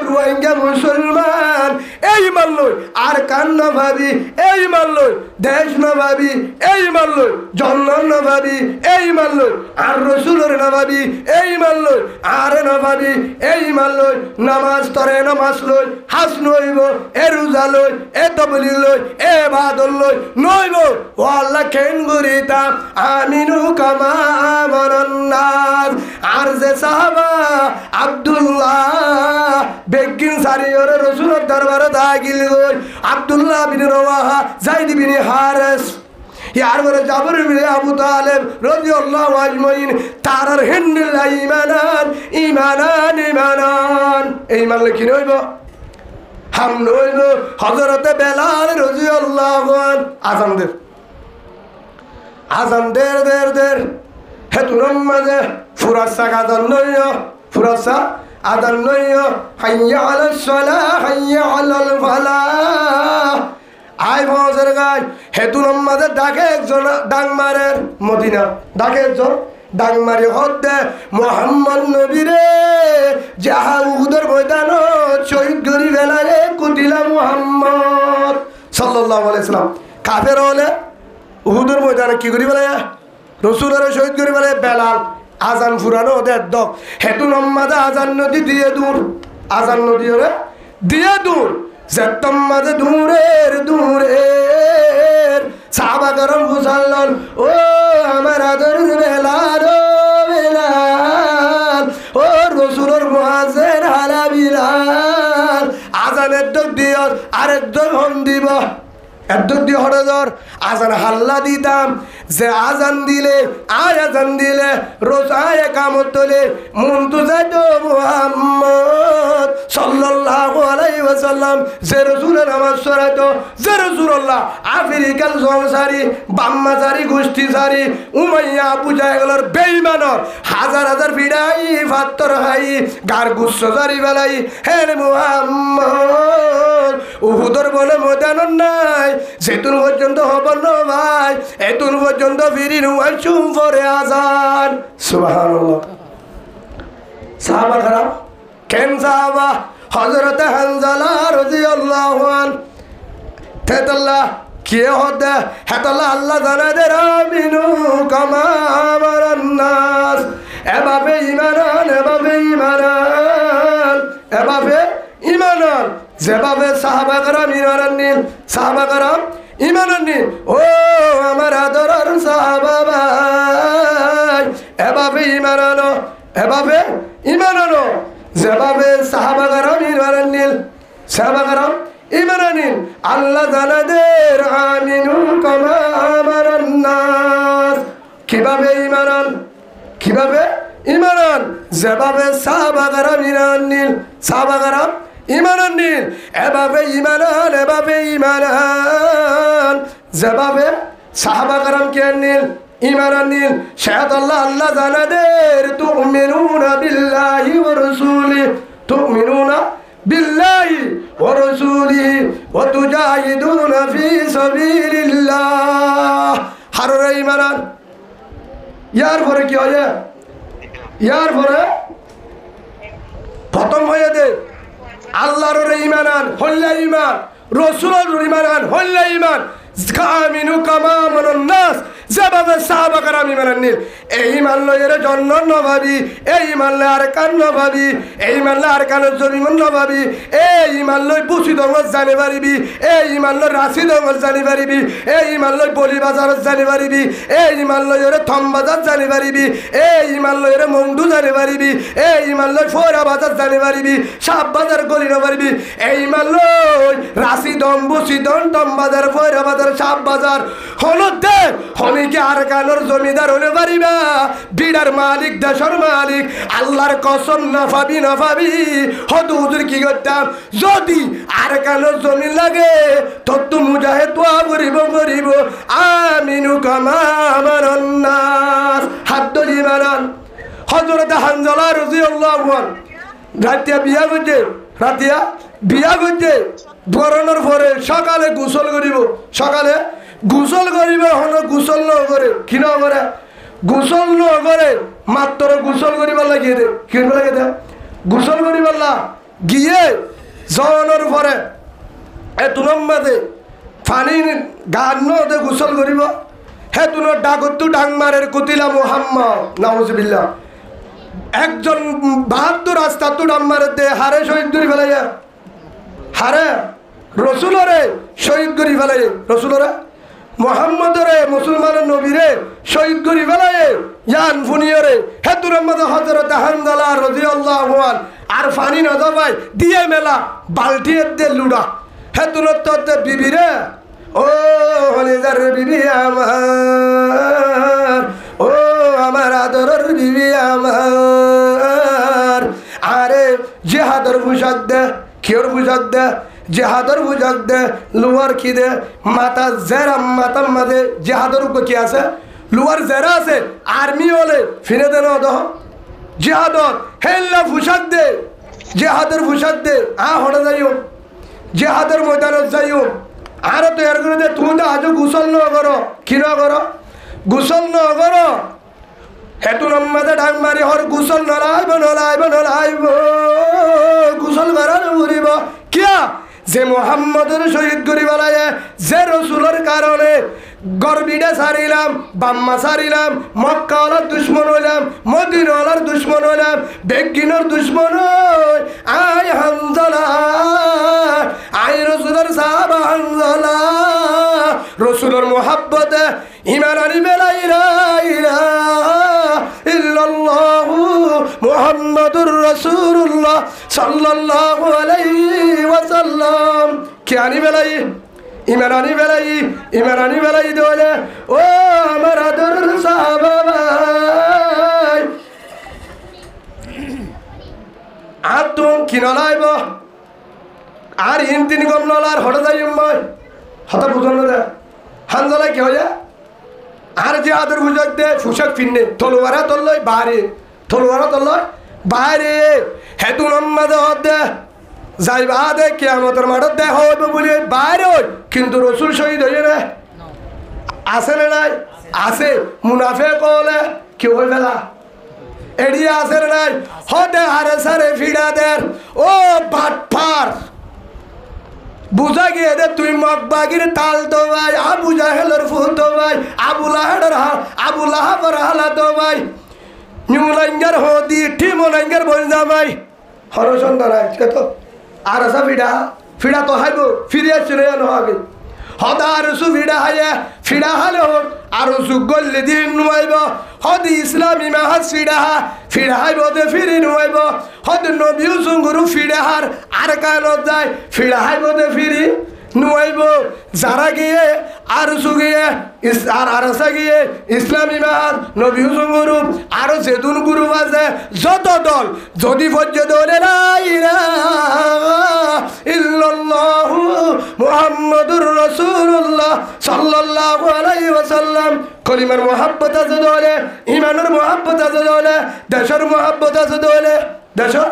রোহিঙ্গা মুসলমান এই মানলই আর কান না ভাবি এই মানলই দেশ না ভাবি এই মানলই জন্ম না ভাবি এই মানলই আর রসুলের না ভাবি এই মানলই আর না ভাবি এই মানলই নামাজ তরে নামাজ লই হাস নইব এ রোজা লই এ তবলিগ লই এ বাদল লই নইব ও আল্লাহ কেন গরিতা আমিনু কামা আমারান নাস আর যে সাহাবা আব্দুল্লাহ বেগিন সারিয়র রসুলের দরবারে দাখিল হই আব্দুল্লাহ বিন রওয়াহা যায়েদ বিন হারিস ইয়ার ঘরে জাবর বিন আবু তালেব রাদিয়াল্লাহু আজমাইন তারার হিন্দিল ঈমানান এই মানলে কি নইব হাম নইব হযরতে বেলাল রাদিয়াল্লাহু আনহু আযান দের হেতুরম মাঝে ফুরাসা কাদান নয় ফুরাসা আদান নয় হাইয়া আলাস সালাহ হাইয়া আলাল ফালাহ আই ফজর গায় হেতুরম মাঝে ডাকে একজন ডাংমারের মদিনা ডাকে একজন ডাংমারি হদ্দে মুহাম্মদ নবীরে যাহা উহুদের ময়দানত শহীদ করি বেলারে কুতিলা মুহাম্মদ সাল্লাল্লাহু আলাইহি সাল্লাম কাফের হলে উহুদের ময়দানে কি করি বেলায় রসুলের শহীদ করি বলে বেলাল আজান ফুরানো ওদের দক হেতু নম্মাদে আজান নদী দিয়ে দূর আজান নদী ওরে দিয়ে দূর যেতম মাঝে দূরের সাহাবা গরম ফুসাল্লন ও আমার আদর বেলাল ও রসুলের মুয়াজ্জিন হালা বিলাল আজানের দক দিও আরেক দক হন দিব এদ্দুক দিয়ে হরদর আজান হাল্লা দিতাম যে আজান দিলে আজান দিলে রোজ আয় কামত তোলে মুন্তু যাইতো মুহাম্মদ সাল্লাল্লাহু আলাইহি ওয়াসাল্লাম যে রাসূলের নামাজ পড়াইতো যে রাসূলুল্লাহ আফ্রিকার জলসারি বাম্মাজারি গোষ্ঠীজারি উমাইয়া আবু জাহেলের বেঈমানর হাজার হাজার ভিড়াই ফাত্তর হাই গার গুচ্ছ জারি বেলাই হে মুহাম্মদ উহুদের বলে ময়দান নাই যেতুন পর্যন্ত হব না ভাই এতুন পর্যন্ত ফিরি নুয়াই চুম পরে আজান সুবহানাল্লাহ সাহাবা খারাপ কেন সাহাবা হযরত হানজালা রাদিয়াল্লাহু আনহু তেতাল্লাহ কে হদে হেতাল্লাহ আল্লাহ জানা দে আমিনু কামা আমারান নাস এভাবে ঈমান এভাবে ঈমান এভাবে ঈমান যেভাবে সাহাবা کرام ঈমান নিন সাহাবা کرام ঈমান নিন ও আমার আদরের সাহাবা ভাই এভাবে ঈমান আনো এভাবে ঈমান আনো যেভাবে সাহাবা کرام ঈমান নিন সাহাবা کرام ঈমান নিন আল্লাহ জানাদের আমিনু কামা আমারান নাস কিভাবে ঈমান কিভাবে ঈমান যেভাবে সাহাবা کرام ঈমান নিন সাহাবা کرام ঈমান নিন এভাবে ঈমান যেভাবে সাহাবা کرام কে নিন ঈমান নিন শাহাদ আল্লাহ জানাদের তুমিনুনা বিল্লাহি ওয়া রাসূলিহি তুমিনুনা বিল্লাহি ওয়া রাসূলিহি ওয়া তুজাহিদুনা ফি সাবিলিল্লাহ হাররে ঈমান ইয়ার পরে কি হয় ইয়ার পরে প্রথম হয়ে দে আল্লাহর ঈমান হল্লা ঈমান রাসূলের ঈমান হল্লা ঈমান কামিনু কামা আমানান নাস যেভাবে সাহাবা کرام ঈমান নিল এই ঈমান লয়ের জন্য নভাবি এই ঈমান লয় আর কান নভাবি এই ঈমান লয় আর কানের জমিন নভাবি এই ঈমান লয় বুসি দঙ্গল জানি পারিবি এই ঈমান লয় রাশি দঙ্গল জানি পারিবি এই ঈমান লয় বলি বাজার জানি পারিবি এই ঈমান লয়ের থম বাজার জানি পারিবি এই ঈমান লয়ের মন্ডু জানি পারিবি এই ঈমান লয় ফোরা বাজার জানি পারিবি সাপ বাজার গলি না পারিবি এই ঈমান লয় রাশি দম বুসি দম টম বাজার ফোরা বাজার সাপ বাজার হলো দে হনিকে আর কানোর জমিদার হলে পারিবা বিড়ার মালিক দেশের মালিক আল্লাহর কসম না পাবি হয়তো হুজুর কি করতাম যদি আর কানোর জমি লাগে তত মুজাহিদ দোয়া করিব আমিনু কামা আমানান নাস হাত ধরি মানান হযরত হানজালা রাদিয়াল্লাহু আনহু রাতিয়া বিয়া করছে বরণের পরে সকালে গোসল করিব সকালে গোসল করিব হন গোসল নকরে কি নকরে গোসল নকরে মাত্র গোসল করিবার লাগিয়ে দে কি লাগে দে গোসল করিবার গিয়ে জনের পরে এতুনম মাঝে পানি গান নদে গোসল করিব হে তুন ডাকতু ডাংমারের কুতিলা মুহাম্মদ নাউজুবিল্লাহ একজন 72 রাস্তা তু ডাংমারের দে হারে শহীদ করি ফেলাইয়া হারে রসুলরে শহীদ করি ফেলাই রসুলরে মুহাম্মদরে মুসলমানের নবীরে শহীদ করি ফেলাই ইয়ান ফুনিয়রে হেতুর মধ্যে হযরত হানজালা রাদিয়াল্লাহু আনহু আর পানি না দবাই দিয়ে মেলা বালতি দে লুড়া হেতুর তো বিবিরে ও হলিদার বিবি আমার ও আমার আদরের বিবি আমার আরে জিহাদের পোশাক দে কিয়র পোশাক দে জেহাদর বুঝাক দে লোয়ার কি দে মাথা জেরা মাথার মাঝে জেহাদর উপর কি আছে লোয়ার জেরা আছে আর্মি হলে ফিরে দেন দহ জেহাদর হেল্লা পোশাক দে জেহাদর পোশাক দে হড়ে যাইও জেহাদর ময়দানত যাইও আর তৈরি করে দে তুমি তো আজও গোসল ন করো কি ন করো গোসল ন করো হেতু নম্মাদে ডাক মারি হর গোসল নলাইব গোসল করার উড়িব কিয়া যে মোহাম্মদের শহীদ করি বলায় যে রসুলের কারণে গর্বিডে সারিলাম বাম্মা সারিলাম মক্কাওয়ালার দুশ্মন হইলাম মদিনাওয়ালার দুশ্মন হইলাম বেগিনের দুশ্মন আয় হানজালা আয় রসুলের সাহাবা হানজালা রসুলের মোহাব্বতে ঈমান আনিবে লা ইলাহা ইল্লাল্লাহু মুহাম্মাদুর রাসূলুল্লাহ সাল্লাল্লাহু আলাইহি ওয়াসাল্লাম কি আনিবে লা ঈমান আনিবে লা দোলে ও আমার আদরের সাহাবা ভাই আতুম কি নলাইব আর ইনতিন গম নলার হড়ে যাইম মই হতা বুঝল না হানজালা কি হয়ে আর যে আদর বুঝাক দে পোশাক পিন্নে তলোয়ারা তল্লয় বাইরে হেতু নম্মাদে দে যাইবা দে কিয়ামতের মাঠত দেখা হইব বলে বাইরে কিন্তু রসুল শহীদ হইয়ে না আছে না নাই আছে মুনাফিক হলে কি হই ফেলা এড়িয়ে আসেন নাই হদে হারে সারে ফিডাদের ও বাটপার বুঝা গিয়ে দে তুই মকবাগির তাল তো ভাই আবু জাহেলের ফুত ভাই আবু লাহাবের হালা তো ভাই নিউলাইঙ্গার হদি ঠিমলাইঙ্গার বলজা ভাই হরসন্তান আছে তো আর আসা ফিডা তো হাইব ফিরে আসছে রে হবে হদা আর সু ফিডা হালে হোক আর সু গল্লে দিয়ে নুয়াইব হদ ইসলামী মাহাজ ফিডা হাইব দে ফিরি নুয়াইব হদ নবীও সুঙ্গুরু ফিডাহার আর কানত যায় ফিডা হাইব দে ফিরি নুয়াইব যারা গিয়ে আর সু গিয়ে আর আরসা গিয়ে ইসলামী মাহাজ নবীও সুঙ্গুরু আরো সেদুন গুরু আছে যত দল যদি পর্যন্ত লা ইলাহা ইল্লাল্লাহু মুহাম্মাদুর রাসূলুল্লাহ সাল্লাল্লাহু আলাইহি ওয়াসাল্লাম কলিমার মুহাব্বত আছে দলে ঈমানের মুহাব্বত আছে দলে দেশের মুহাব্বত আছে দলে দেশের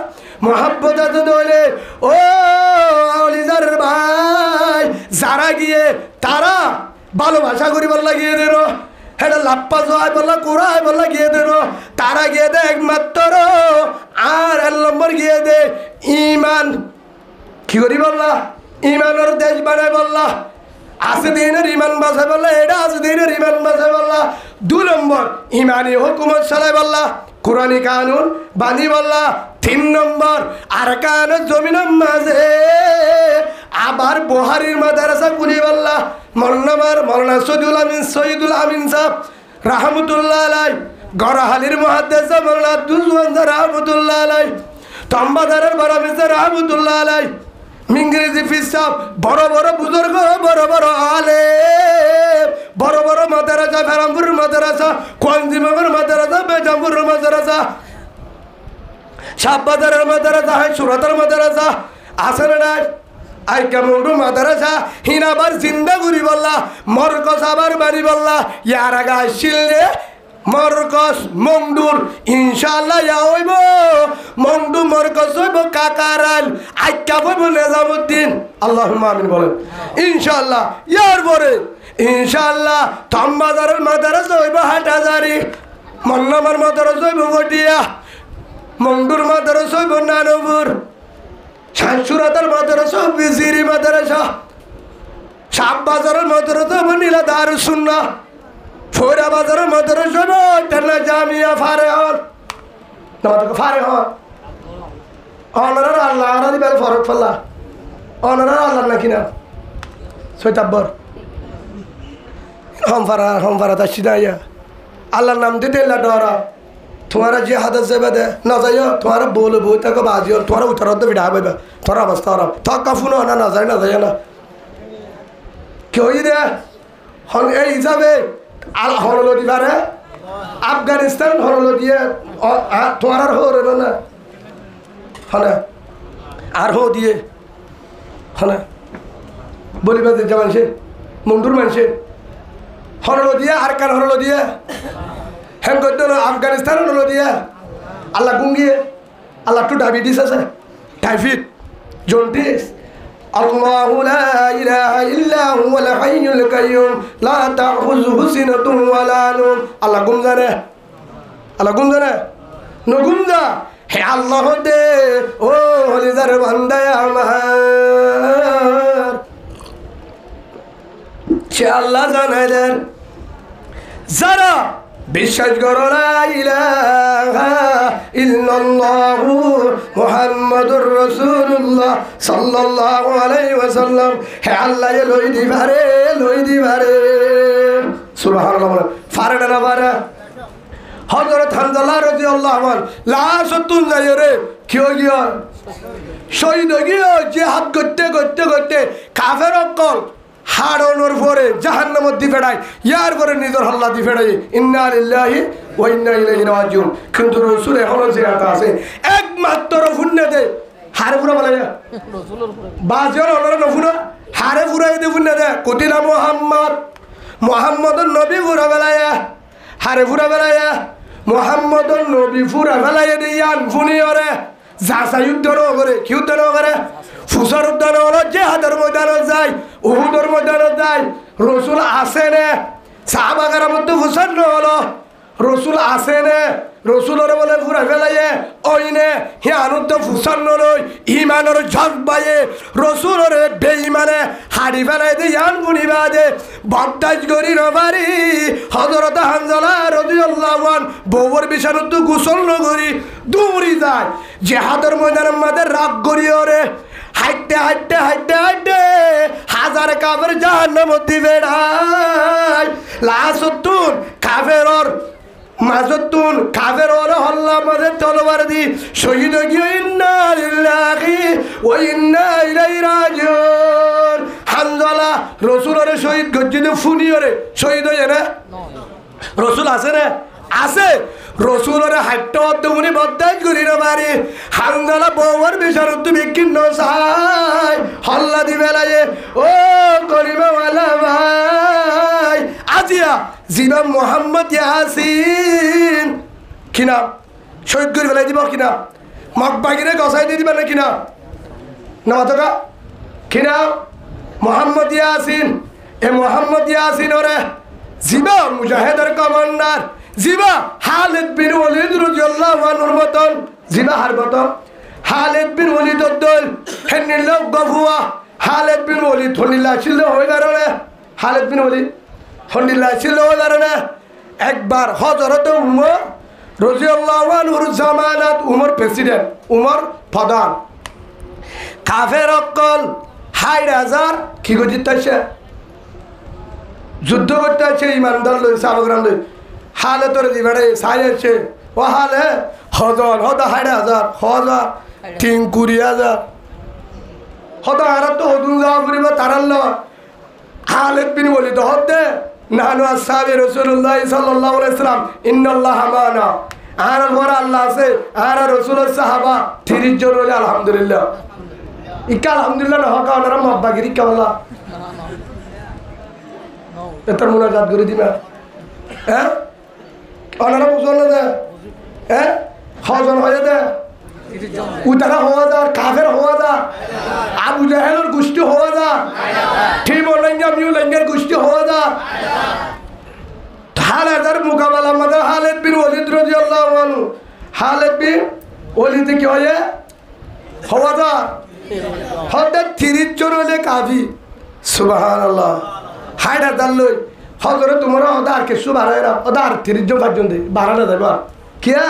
মুহাব্বত আছে দলে ও আউলিজার ভাই যারা গিয়ে তারা ভালোবাসা করিবার লাগিয়ে দেন হেটা লাপ্পা জয় বললা কুড়াই বললা গিয়ে দেন তারা গিয়ে দে একমাত্র আর 1 নম্বর গিয়ে দে ঈমান কি করি বললা ঈমানের দেশ বানায় বললা আছে দিনের ইমান বাসে বললা এটা আছে দিনের ইমান বাসে বললা 2 নম্বর ইমানি হুকুমত চালাই বললা কোরআনি কানুন বানি বললা 3 নম্বর আরকান জমিনের মাঝে আবার বুহারির মাদ্রাসা কুলি বললা মৌলানা সৈয়দুল আমিন সাহেব রাহমাতুল্লাহ আলাই গরাহালির মুহাদ্দিস মৌলানা আব্দুল ওয়াহাব রাহমাতুল্লাহ আলাই তম্বাদারের বারামিসা রাহমাতুল্লাহ আলাই মিংরেজি ফিসাব বড় বড় বুজুর্গ বড় বড় আলেম বড় বড় মাদ্রাসা ফেরামপুর মাদ্রাসা কোয়াঞ্জিমগর মাদ্রাসা বেজামপুর মাদ্রাসা শাহবাজারের মাদ্রাসা হয় সুরাতের মাদ্রাসা আসেন নাই আই কেমন মাদ্রাসা হিনাবার জিন্দা ঘুরি বললা মরকস আবার বাড়ি বললা ইয়ার আগে আসছিলে মরকস মংডুর ইনশাআল্লাহ ইয়া হইব মংডু মরকস হইব কাকারাল আইকা হইব নিজামুদ্দিন আল্লাহুম্মা আমিন বলেন ইনশাআল্লাহ ইয়ার পরে ইনশাআল্লাহ তম্বাজারের মাদ্রাসা হইব হাটহাজারি মন্নামার মাদ্রাসা হইব গটিয়া মংডুর মাদ্রাসা হইব নানপুর শাহসুরাতের মাদ্রাসা বিজিরি মাদ্রাসা শাহবাজারের মাদ্রাসা হইব নীলা দারুস সুন্নাহ ফোরা বাজারের মাদ্রাসা টানা জামিয়া ফারেহন তোমাদের ফারেহন অনার আল্লাহ আর দিবার ফরক ফল্লা অনার আল্লাহ নাকি না সৈতাব্বর হমফারা তাসি না ইয়া আল্লাহর নাম দিতে ডরা তোমারা যে হাদত যাবে দে না যাইও তোমারা বলে বই তাকে বাজিও তোমারা উত্তরার্ধ বিড়া পাইবা তোর অবস্থা ওরা থকা ফুনো না যায় না যায় না কেউ দে হন এই হিসাবে আল হরলো দিবারে আফগানিস্তান হরলো দিয়ে তোমার আর হরে না হনে আর হো দিয়ে হনে বলিবা যে মানুষে মন্ডুর মানুষে হরলো দিয়ে আর কার হরলো দিয়ে হ্যাঁ করতে আফগানিস্তান হরলো দিয়ে আল্লাহ গুঙ্গিয়ে আল্লাহ টু ডায়াবেটিস আছে টাইফয়েড জন্ডিস الله لا إله إلا هو الحي القيوم لا تأخذه سنة ولا نوم الله قم زنه نقوم ذا হে আল্লাহ দে ও হলিদার বান্দা আমার সে আল্লাহ জানাই দেন যারা বিশ্বাস করো লা ইলাহা ইল্লাল্লাহু মুহাম্মাদুর রাসূলুল্লাহ সাল্লাল্লাহু আলাইহি ওয়াসাল্লাম হে আল্লাহ লই দিবারে সুবহানাল্লাহ ফারে না ফারে হযরত হামজালা রাদিয়াল্লাহু আনহু লাশ তুন যায় রে কিও গিয়া শহীদ গিয়া জিহাদ করতে কাফের অকল হাড়নোর পরে জাহান্নামত দি ফেড়ায় ইয়ার পরে নিজের হল্লা দি ফেড়ায় ইন্না লিল্লাহি ওয়া ইন্না ইলাইহি রাজিউন কিন্তু রাসূল এখনো জিয়াতা আছে একমাত্র ফুন্নে দে হারে পুরা বলে রাসূলের পরে বাজর হলো নফুনা হারে পুরাই দে ফুন্নে দে কতিলা মুহাম্মাদুর নবী পুরা বেলায়া হারে পুরা বেলায়া মুহাম্মাদুর নবী পুরা বেলায়া দিয়ান ফুনি ওরে যাসা যুদ্ধ করে কি যুদ্ধ করে ফুসার উদ্যান হলো জেহাদের ময়দানত যায় উহুদের ময়দানত যায় রসুল আসে নে সাহাবাগার মধ্যে ফুসার হলো রসুল আসে নে রসুলের বলে ফুরা ফেলাইয়ে ওইনে হে আনন্দ ফুসান্ন রই ইমানের জজবায়ে রসুলের বেঈমানে হাড়ি ফেলাই দিয়ে ইয়ান গুনিবা দে বদাজ করি নবারি হযরত হানজালা রাদিয়াল্লাহু আন বউর বিছানাতে গোসল নগরি দৌড়ি যায় জিহাদের ময়দানের মধ্যে রাগ করি ওরে হাইটে হাইটে হাইটে হাইটে হাজার কাফের জাহান্নামে দিবে নাই লাসতুন কাফেরর মাজতুন কাফের ওর হল্লা মাঝে তলোয়ার দি শহীদ গিয়ে ইন্না লিল্লাহি ওয়া ইন্না ইলাইহি রাজিউন হানজালা রাসূলের শহীদ গজ্জিতে ফুনিয়রে শহীদ হয়ে না রাসূল আছে না আছে রসুলের হাইটটা অর্ধমনি বদাজ করি না বাড়ি হানজালা বউর বিছানার তুমি কিন্ন চাই হল্লা দিবে লাগে ও করিমাওয়ালা ভাই আজিয়া জিবা মোহাম্মদ ইয়াসিন কিনা শহীদ করে ফেলাই দিব কিনা মকবাগিরে গসাই দিয়ে দিবেন না কিনা না মাতকা কিনা মোহাম্মদ ইয়াসিন এ মোহাম্মদ ইয়াসিন ওরে জিবা মুজাহিদের কমান্ডার জিবা খালিদ বিন ওয়ালিদ রাদিয়াল্লাহু আনহুর মতন জিবা হারবত খালিদ বিন ওয়ালিদ দল হেনিল গফুয়া খালিদ বিন ওয়ালিদ হনিলা ছিল হই কারণে খালিদ বিন ওয়ালিদ হনিলা ছিল হই কারণে একবার হযরত উমর রাদিয়াল্লাহু আনহুর জামানাত উমর প্রেসিডেন্ট উমর প্রধান কাফের অকল ৬০,০০০ কি গজিতাছে যুদ্ধ করতে আছে ইমানদার লই সাবগ্রাম লই হালে তোর দিবারে সাইছে ও হালে হজন হদা ৬০,০০০ হজা ৩-২০,০০০ হদা আর তো হদুন যাওয়া করিব তারাল হালে বিন বলি তো হদে নানু আসহাবে রাসূলুল্লাহ সাল্লাল্লাহু আলাইহি সাল্লাম ইন্নাল্লাহা মানা আর বড় আল্লাহ আছে আর রাসূলের সাহাবা ৩০ জন হলে আলহামদুলিল্লাহ ইকা আলহামদুলিল্লাহ না হকা ওনারা মব্বাগিরি কাওলা এত মুনাজাত করে দিবা হ্যাঁ ওনারা বুঝল না হ্যাঁ হজন হয়ে দে উতারা হওয়া যা কাফের হওয়া যা আবু জাহেলের গোষ্ঠী হওয়া যা ঠিক বলেঙ্গা মিউ লেঙ্গের গোষ্ঠী হওয়া যা হাজার মোকাবেলা আমাদের খালিদ বিন ওয়ালিদ রাদিয়াল্লাহু আনহু খালিদ বিন ওয়ালিদ কি হয় হওয়া যা হঠাৎ ৩০ জন হলে কাফি সুবহানাল্লাহ ৬০,০০০ লই হজরে তোমরা ওদা আর কিছু বাড়ায় না ওদা আর ৩০ জন পর্যন্ত বাড়ানো যাবে কিয়া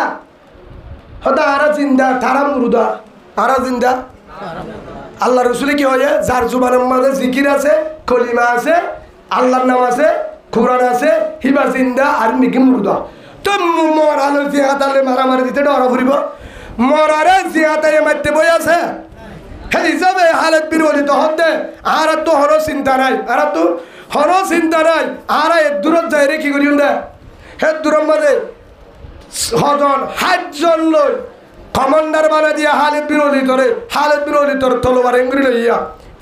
হদা আরা জিন্দা তারা মুরুদা আরা জিন্দা আল্লাহ রসুলে কি হয় যার জুবানের মাঝে জিকির আছে কলিমা আছে আল্লাহর নাম আছে কোরআন আছে হিবা জিন্দা আর মিকি মুরুদা তো মরালো জিয়াতালে মারামারি দিতে ডরা ফুরিব মরারে জিয়াতালে মারতে বই আছে হে হিসাবে খালিদ বিন ওয়ালিদ হদে আর তো হর চিন্তা নাই আর তো হর চিন্তা নাই আর এ দূরত যাই রে কি করি হে দূরের মাঝে হজন ৬০ জন লই কমান্ডার বানা দিয়া খালিদ বিন ওয়ালিদ তলোয়ার এঙ্গুরি লইয়া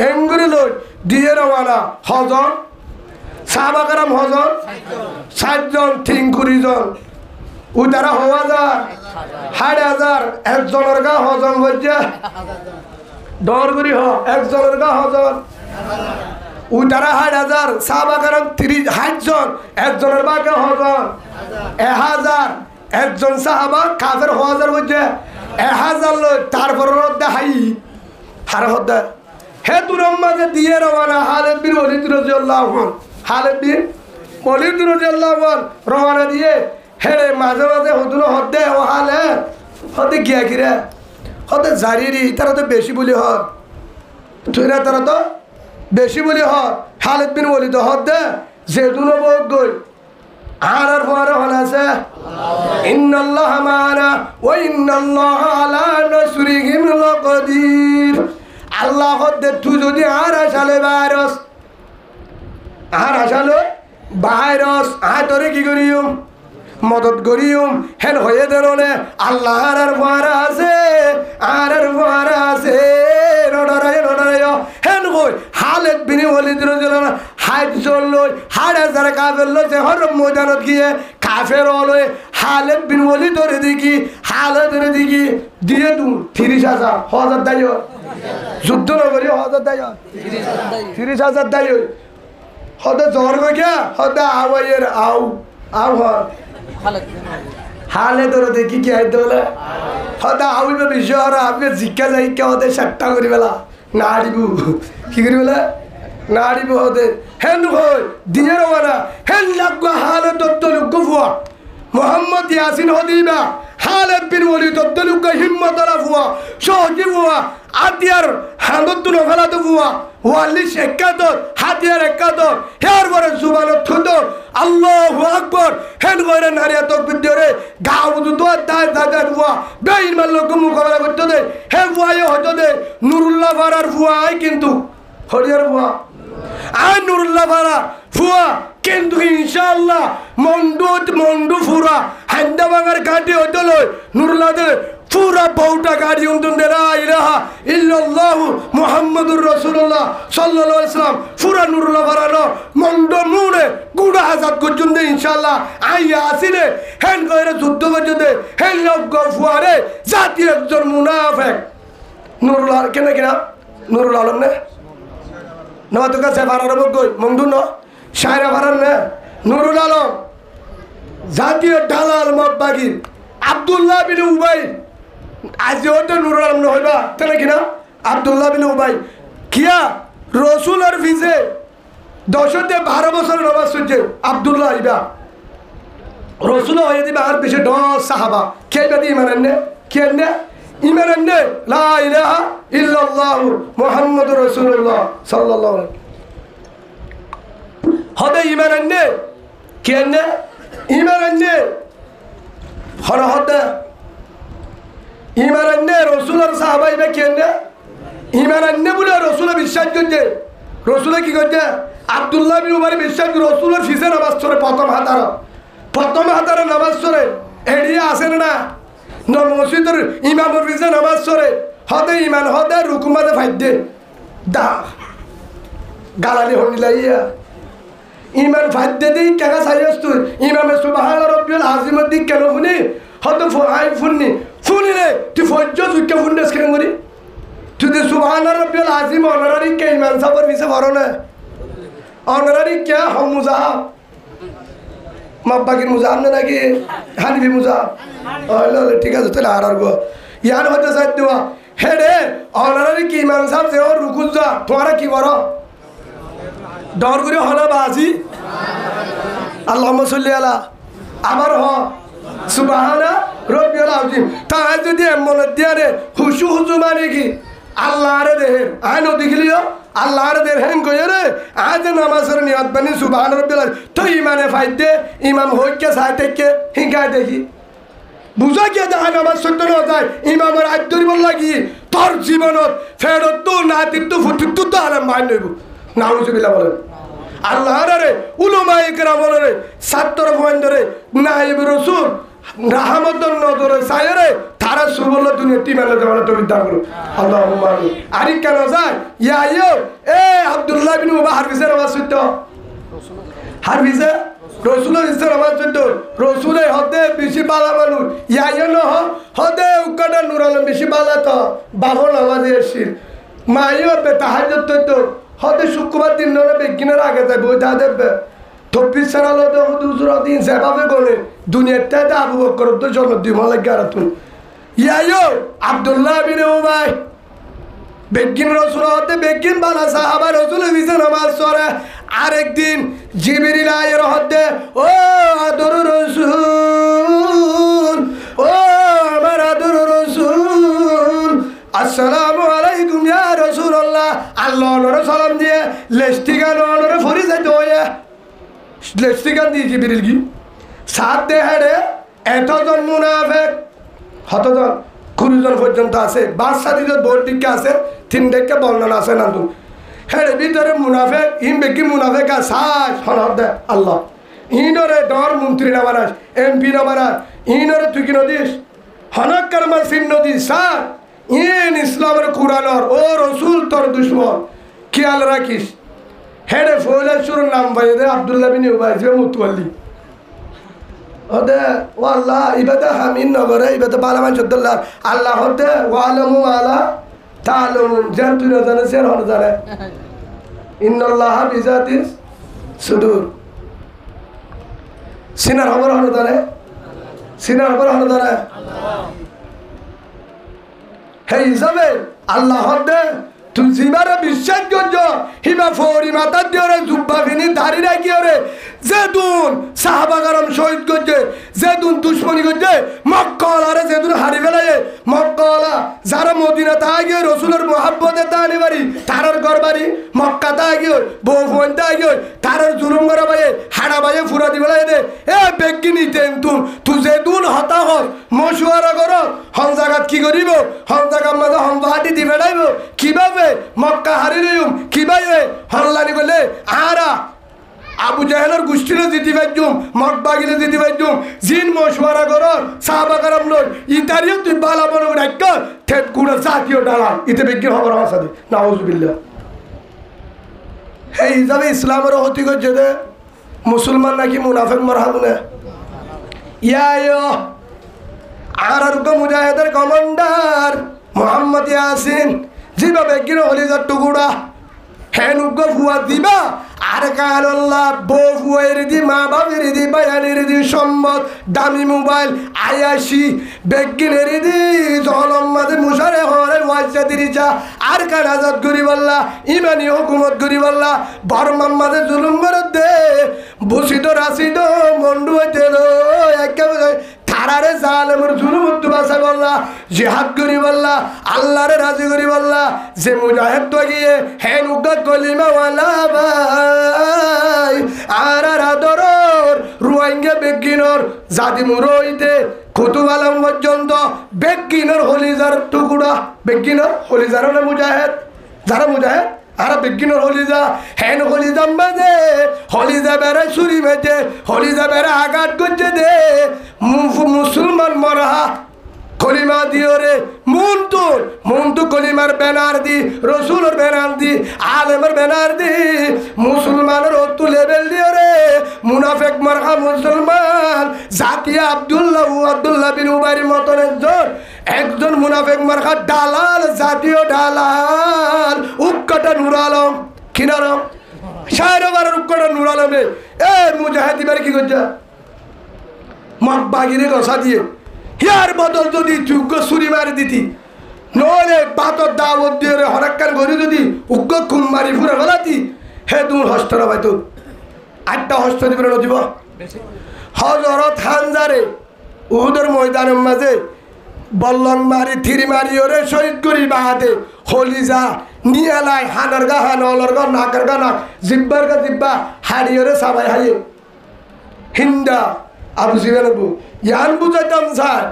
এঙ্গুরি লই দিয়ে রওয়ানা হজন সাহাবা کرام হজন ৬০ জন ৩-২০ জন উতারা হওয়া যা ৬০,০০০ একজনের গা হজন হইছে ডর করি একজনের গা হজন উতারা ৬০,০০০ সাহাবা کرام ৬০ জন একজনের বাকে হজন ১,০০০ একজন সাহাবা কাফের হওয়ার মধ্যে ১,০০০ লই তারপর দেখাই হার হদে হে দূরের মাঝে দিয়ে রওয়ানা খালিদ বিন ওয়ালিদ রাদিয়াল্লাহু আনহু খালিদ বিন ওয়ালিদ রাদিয়াল্লাহু আনহু রওয়ানা দিয়ে হেরে মাঝে মাঝে হদুন হদে ও হালে হদে গিয়া কিরে হদে জারিরি তারা তো বেশি বলি হয় তুই না তারা তো বেশি বলি হয় খালিদ বিন ওয়ালিদ হদে যে দুনো বক গই আর পরে হলাছে ইন্নাল্লাহা মা'ানা ওয়া ইন্নাল্লাহা আলা নাসরিহিম লাকাদির আল্লাহ হদে তুই যদি আর আসালে ভাইরাস তোরে কি করিম মদত করিম হেন হয়ে দেরনে আল্লাহ আর ফারা আছে নডরায় হেন কই খালিদ বিন ওয়ালিদ রাদিয়াল্লাহু আনহু ৬০ জন লই ৬০,০০০ কাফের লই যে হর ময়দানত গিয়ে কাফের লই খালিদ বিন ওয়ালিদের দিকে খালিদের দিকে দিয়ে দু ৩০,০০০ হযরত দাইও যুদ্ধ নগরী হযরত দাইও ৩০,০০০ দাইও হদে জ্বর গিয়া হদে আওয়ের আও হ হালে ধরে দেখি কি আইতে বলে হয়তো আউবে বিষয় আর আপনি জিজ্ঞা যাই কে ওদের সাতটা করি বেলা না আড়িবু কি করি বেলা না আড়িবু ওদের হেন হয় দিনের ওরা হেন লাগো হালে তত্ত্ব লোক ফুয়া মোহাম্মদ ইয়াসিন হদিবা হালেদ বিন ওলি তত্ত্ব লোক হিম্মতরা ফুয়া সহজি ফুয়া আদিয়ার হান্দত নফালাত ফুয়া ওয়ালি একাদর হাতিয়ার একাদর হের বরে জুবান থুদ আল্লাহু আকবার হেন করে নারিয়া তকবীর ধরে গাও দুটো দায় দাদা ফুয়া বেইন মাল্লক মুকাবিলা করতে দে হে ফুয়ায় হতো দে নুরুল্লাহ ফারার ফুয়াই কিন্তু হরিয়ার ফুয়া আয় নুরুল্লাহ ফারা ফুয়া কিন্তু ইনশাআল্লাহ মন্ডু ফুরা হান্দা বাঙার ঘাটি হতো লয় নুরুল্লাহ দে পুরা বউটা গাড়ি উন্তন দে লা ইলাহা ইল্লাল্লাহু মুহাম্মাদুর রাসূলুল্লাহ সাল্লাল্লাহু আলাইহি ওয়াসাল্লাম পুরা নুরুল্লাহ ফারানো মন্ড মুড়ে গুড়া হাজাত করছুন দে ইনশাআল্লাহ আইয়া আসিলে হেন কইরে যুদ্ধ করতে দে হেন লোক গফুয়ারে জাতি একজন মুনাফিক নুরুল্লাহ কেন কিনা নুরুল আলম নে না তো কাছে ফারার বগই মন্ডু ন শায়রা ফারার না নুরুল আলম জাতীয় দালাল মব্বাগি আব্দুল্লাহ বিন উবাই আজ ওটা নুরুল আলম হইবা তাহলে কিনা আব্দুল্লাহ বিন উবাই কিয়া রসুলের ফিজে 10-12 বছর নমাজ পড়ছে আব্দুল্লাহ ইবা রসুল হয়ে দিবে আর বেশি 10 সাহাবা কে বাদি ইমান আননে কে আননে ইমান আননে লা ইলাহা ইল্লাল্লাহু মুহাম্মাদুর রাসূলুল্লাহ সাল্লাল্লাহু আলাইহি হদে ইমান আননে কে আননে ইমান আননে হর হদে ইমান আননে রসুলের সাহাবা ইবা কে আননে ইমান আননে বলে রসুল বিশ্বাস করছে রসুলে কি করছে আব্দুল্লাহ বিন উমার বিশ্বাস রসুলের ফিসে নামাজ পড়ে প্রথম হাতার নামাজ পড়ে এড়িয়ে আসেন না মসজিদের ইমামের ফিসে নামাজ পড়ে হদে ইমান হদে রুকুমাতে ফাইদে দা গালালি হনিলাইয়া ইমান ফাইদে দিই কেকা সাইয়াস তুই ইমামে সুবহান রাব্বিল আযীমের দিক কেন শুনি হদে আই শুননি শুনিলে তুই ফজ্জ জুকে ফুন্ডেস কেন করি তুই সুবহান রাব্বিল আযীম অনারারি কে ইমান সাবর ফিসে ভরো না অনারারি কে হম মুজাহাব মাব্বাকির মুজাহাব না নাকি হানিফি মুজাহাব ঠিক আছে তাহলে আর গো ইয়ার হতে চাই দেওয়া হে রে অনারারি কি ইমাম সাহেব যে ওর রুকুজ যা তোমারা কি করো ডর করে হলো বাজি আল্লাহুম্মা সাল্লি আলা আবার হ সুবহানা রাব্বিল আযীম তাই যদি এমন দিয়ারে হুশু হুজু মানে কি আল্লাহরে দেহের আয় নদী গেলিও আল্লাহরে দেহের হেন কই রে আজ নামাজের নিয়ত বানি সুবহান রাব্বিল আযীম তো ইমানে ফাইদে ইমাম হইকে সাইতেকে হিঙ্গায় দেখি বুঝা গিয়ে দেখা নামাজ সত্য না যায় ইমামের আদ্যরি বল লাগি তোর জীবনত ফেরত তো না তিত্তু ফুটিত্তু তো আরাম মান নইব নাউজুবিল্লাহ বলেন আল্লাহর রে উলামায়ে কেরাম রে ছাত্র বন্ধরে নায়েব রাসূল রাহমাতুন নজরে সায়রে তারা সুবল দুনিয়া তিমালে দেওয়ার তো বিদ্যা করো আল্লাহুম্মা আমিন আরি কেন যায় ইয়া ইয়ো এ আব্দুল্লাহ বিন উবাই হারবিজে নামাজ সত্য হারবিজে রসুলের ইসলাম নামাজ সত্য রসুলে হদে বেশি বালা মানুষ ইয়া ইয়ো ন হদে উকাটা নূর আলম বেশি বালা তো বাবু নামাজে এসিল মাইও বে তাহাজ্জুদ তো হদে শুক্রবার দিন নলে বেগিনের আগে যায় বই দা দেবে তব্বির সারালো তো দুসরা দিন যেভাবে গনে দুনিয়াতে আবু বকর তো জন্ম দিই মালিক গারাতুন ইয়ায়ো আব্দুল্লাহ বিন উবাই বেগিন রসুল হতে বেগিন বালা সাহাবা রসুল বিছে নামাজ পড়ে আরেকদিন জিবরিল আয়ের হতে ও আদর রসুল ও আমার আদর রসুল আসসালামু আলাইকুম ইয়া রাসূলুল্লাহ আল্লাহ নরে সালাম দিয়ে লেস্টিগা নরে ফরি যাইতে হয় লেস্টিগান দিয়ে জিবরিল কি সাত দেহে এতজন মুনাফিক হতজন 20 জন পর্যন্ত আছে বাদশাহীদের বোর্ড দিকে আছে 3 দিকে বর্ণনা আছে না তো হের ভিতরে মুনাফিক ইন বেকি মুনাফিক সাজ হনর দে আল্লাহ ইনরে ডর মন্ত্রী না বানাস এমপি না বানাস ইনরে তুই কি নদিস হনক করমাল সিন নদী সার ইন ইসলামের কুরআনর ও রাসূল তোর দুশমন খেয়াল রাখিস হেরে ফৌলাশুর নাম বাইদে আব্দুল্লাহ বিন উবাই যে মুতওয়াল্লি ওদে ওয়াল্লাহ ইবাদা হামিন নগরে ইবাদা বালামান চদ্দুল্লাহ আল্লাহ হতে ওয়ালামু আলা তাআলামুন জান তুই না জানে সের হন জানে ইন্নাল্লাহ বিজাতিস সুদূর সিনার খবর হন জানে সিনার পর হলো ধরে হে হিসাবে আল্লাহ দে তুই জিমারে বিশ্বাস করছ হিমা ফৌরি মাতার দিয়ে জুব্বা ফিনি দাঁড়ি রাখি ওরে যেদুন সাহাবা কারাম শহীদ করছে যেদুন দুশ্মনী করছে মক্কাওয়ালারে যেদুন হারি ফেলায় মক্কাওয়ালা যারা মদিনা তা গিয়ে রসুলের মহাব্বতে তা আনি বাড়ি তারার ঘর বাড়ি মক্কা তা গিয়ে বউ ফোন তা গিয়ে তারার জুলুম করা বাইয়ে হাড়া বাইয়ে ফুরা দি বেলায় দে এ বেগি নিতে তুই যেদুন হতাশ মশুয়ারা কর হন জাগাত কি করিব হন জাগার মাঝে হন বাহাটি দি বেড়াইব কিভাবে মক্কা হারি দিম কিভাবে হল্লানি বলে আরা আবু জাহেলের গোষ্ঠীরে জিতি পাইজুম মক্কা গিলে জিতি পাইজুম জিন মশওয়ারা করর সাহাবা কারাম লই ইতারিও তুই বালা বড় রাখ থেট গুড়া জাতীয় ডালা ইতে বিজ্ঞান খবর আমার সাথে নাউজুবিল্লাহ এই হিসাবে ইসলামের হতি করছে দে মুসলমান নাকি মুনাফিক মারহাবুনে ইয়া আর মুজাহিদের কমান্ডার মোহাম্মদ ইয়াসিন যেভাবে গিয়ে হলিজার টুকুরা হ্যান উগ্র ফুয়া দিবা আর কাল্লাহ বউ ফুয়ের দি মা বাবের দি বায়ানের দি সম্মত দামি মোবাইল আয়াসি বেগিনের দি জলম্মাদে মুসারে হরে ওয়াজা দিরিচা আর কান আজাদ করি বললা ইমানি হুকুমত করি বললা বর্মাম্মাদে জুলুম করে দে বসিত রাশিদ মন্ডু হইতে একেবারে তারারে জালেমের জুলুম উত্তু বাসা বললা জিহাদ করি বললা আল্লাহরে রাজি করি বললা যে মুজাহিদ তো গিয়ে হেন উগ্র কলিমা ওয়ালা ভাই আর আদরর রুয়াইঙ্গে বেগিনর জাতি মুরইতে কুতুব আলম পর্যন্ত বেগিনর হলিজার টুকুরা বেগিনর হলিজার না মুজাহিদ যারা মুজাহিদ আর বেগিনর হলিজা হেন হলিজাম বাজে হলিজা বেড়ে ছুরি মেজে হলিজা বেড়ে আঘাত করছে দে মুসলমান মরহা কলিমা দিও রে মুন্তু কলিমার ব্যানার দি রসুলের ব্যানার দি আলেমের ব্যানার দি মুসলমানের অতু লেভেল দিও রে মুনাফেক মারহা মুসলমান জাতিয়া আব্দুল্লাহ বিন উবাইর মতন একজন মুনাফেক মারহা দালাল জাতীয় দালাল উক্কাটা নূর আলম কিনারম শাহরবারের উক্কাটা নূর আলমে এ মুজাহিদ এবার কি করছে মক্বাগিরে গসা দিয়ে হিয়ার বদল যদি যোগ্য ছুরি মারি দিতি নহলে বাতর দাওয়াত দিয়ে হরাক্কার গড়ি যদি উগ্র খুন মারি ফুরে ফেলাতি হে তুমি হস্তরা পাইতো 8টা হস্ত দিবে নদীব হজরত হানজারে উহুদের ময়দানের মাঝে বল্লং মারি থিরি মারি ওরে শহীদ করি বাহাতে হলিজা নিয়ালাই হানার গা হান অলর গা নাকের গা নাক জিব্বার গা জিব্বা হাড়ি ওরে সাবাই হাইয়ে হিন্দা আবু সিবেন ইয়ান বুঝাইতাম স্যার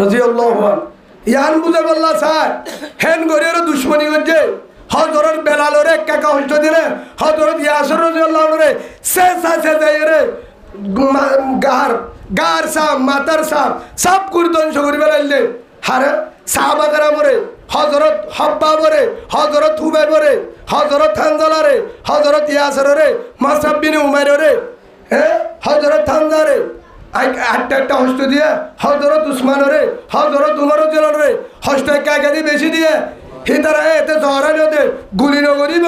রাদিয়াল্লাহু আনহু ইয়ান বুঝে বললা স্যার হেন গরিয়ের দুশ্মনী করছে হজরত বেলালরে কাকা হইতো দিলে হজরত ইয়াসর রাদিয়াল্লাহু আনহু রে সে যাই রে গার সাম মাতার সাম সব কুরদংশ করি বেলাইলে হারে সাহাবা কেরামরে হজরত হব্বাবরে হজরত হুবাইবরে হজরত হানজালারে হজরত ইয়াসরে মাসআব বিন উমাইরে হজরত হামজারে 8টা হস্ত দিয়ে হজরত উসমানরে হজরত উমর জেলরে হস্ত একাগাদি বেশি দিয়ে হিতারা এতে জহরানি হতে গুলি নগরিব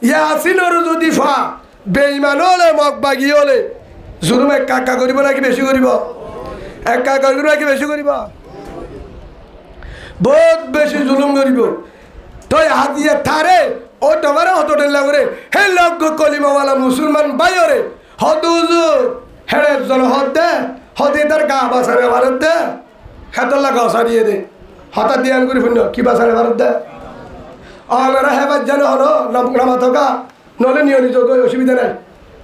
ইয়াসিনর যদি ফা বেঈমান হলে মকবাগি হলে জুলুম একা করিব নাকি বেশি করিব একা করিব নাকি বেশি করিব বহুত বেশি জুলুম করিব তই হাতিয়া থারে ও তোমার হত ডেলা করে হে লক্ষ কলিমাওয়ালা মুসলমান বাইরে হত হুজুর হেড়ে জন হদ দে হদি তার গা বাসারে ভারত দে হেতল্লা গসা দিয়ে দে হঠাৎ দিয়ে করি শুন কি বাসারে ভারত দে অনারা হেবার জানে হল নামা থকা নলে নিয়মিত অসুবিধা নাই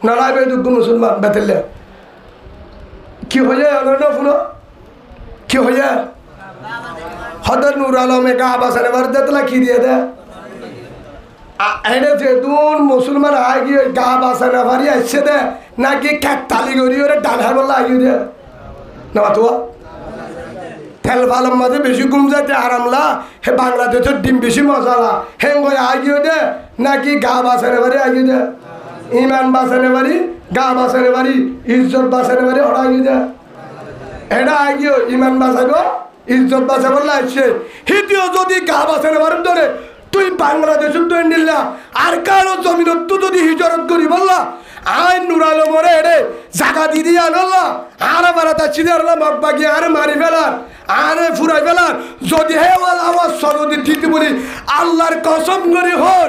নাড়াইবে দুঃখ মুসলমান বেতেলে কি হয়ে অনারা শুনো কি হয়ে হদর নূর আলমে গা বাসারে ভারত দে তোলা কি দিয়ে দে যেদুন মুসলমান আয় গিয়ে গা বাসা না ভারি আসছে দে নাকি তালি করি ওরে ডানার বললা আগিয়ে দে না তো তেল ভালোর মাঝে বেশি ঘুম যাতে আরামলা হে বাংলাদেশের ডিম বেশি মশালা হেঙ্গয় আগিয়ে দে নাকি গা বাসানে বাড়ি আগিয়ে দে ইমান বাসানে বাড়ি গা বাসানে বাড়ি ইজ্জত বাসানে বাড়ি ওরা আগিয়ে দে এটা আগিয়ে ইমান বাসাইব ইজ্জত বাসা বললা আসছে হিতিও যদি গা বাসানে বাড়ি ধরে তুই বাংলাদেশ তুই নিলা আর কারো জমিনত যদি হিজরত করি বললা আই নুরালো মরে এরে জাগা দিদি আনল্লা আর বারাতা চিদারলা মগবাগি আর মারি ফেলার আরে ফুরাই ফেলার যদি হে আওয়াজ সরদি ঠিক বলি আল্লাহর কসম করে হর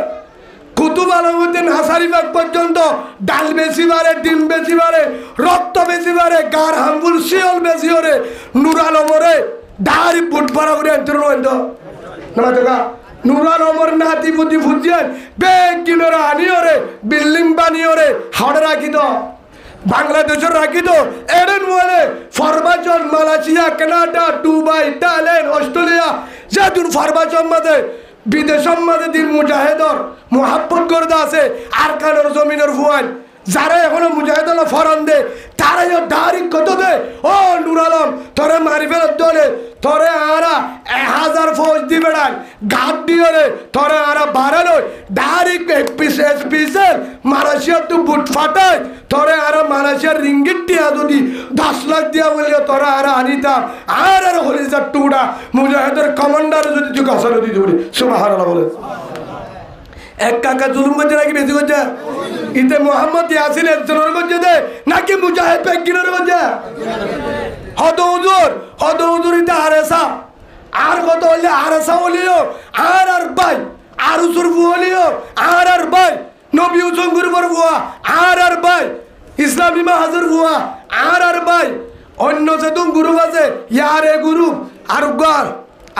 কুতুব আলমউদ্দিন হাসারিবাগ পর্যন্ত ডাল বেশি বারে ডিম বেশি বারে রক্ত বেশি বারে গার হাম্বুল শিওল বেশি ওরে নুরালো মরে ডারি বুট ভরা করে আনতে রইল না দেখা নুরাল ওমর নাতি বুদ্ধি ফুজিয়ান বেগ কিনোরা আনিওরে বিল্ডিং বানিওরে হাড় রাখি তো বাংলাদেশের রাখি তো এডেন বলে ফরমাচন Malaysia Canada Dubai Thailand Australia যেদুন ফরমাচন মাঝে বিদেশের মাঝে দিন মুজাহিদর মোহাব্বত করতে আছে আর কানোর জমিনের ফুয়ান যারা এখনো মুজাহিদ হলো ফরন দে তারাই ডাইরেক্ট কত দে ও নুর আলম তোরে মারি ফেরত দলে তোরে আরা 1000 ফৌজ দিবে না গাদ দিয়ে রে তোরে আরা বাড়ালো ডাইরেক্ট এসপিসের মালয়েশিয়া তো বুট ফাটায় তোরে আরা মালয়েশিয়ার রিঙ্গিট দিয়া যদি 10 লাখ দিয়া বললে তোরা আরা আনিতাম আর হলিজার টুকরা মুজাহিদের কমান্ডার যদি তুই গসানো দিতে বলি সুবহানাল্লাহ বলে এক কাকা জুলুম করছে নাকি বেশি করছে ইতে মোহাম্মদ ইয়াসিন একজনের করছে দে নাকি মুজাহিদ পেকিনের করছে হদ হুজুর ইতে আরেসা আর কত হইলে আরেসা হলিও আর ভাই আর উসুর বু হলিও আর ভাই নবী হুসেন গুরুবর বুয়া আর ভাই ইসলামী মাহাজুর বুয়া আর ভাই অন্য যেদুন গ্রুপ আছে ইয়ারে গ্রুপ আর গার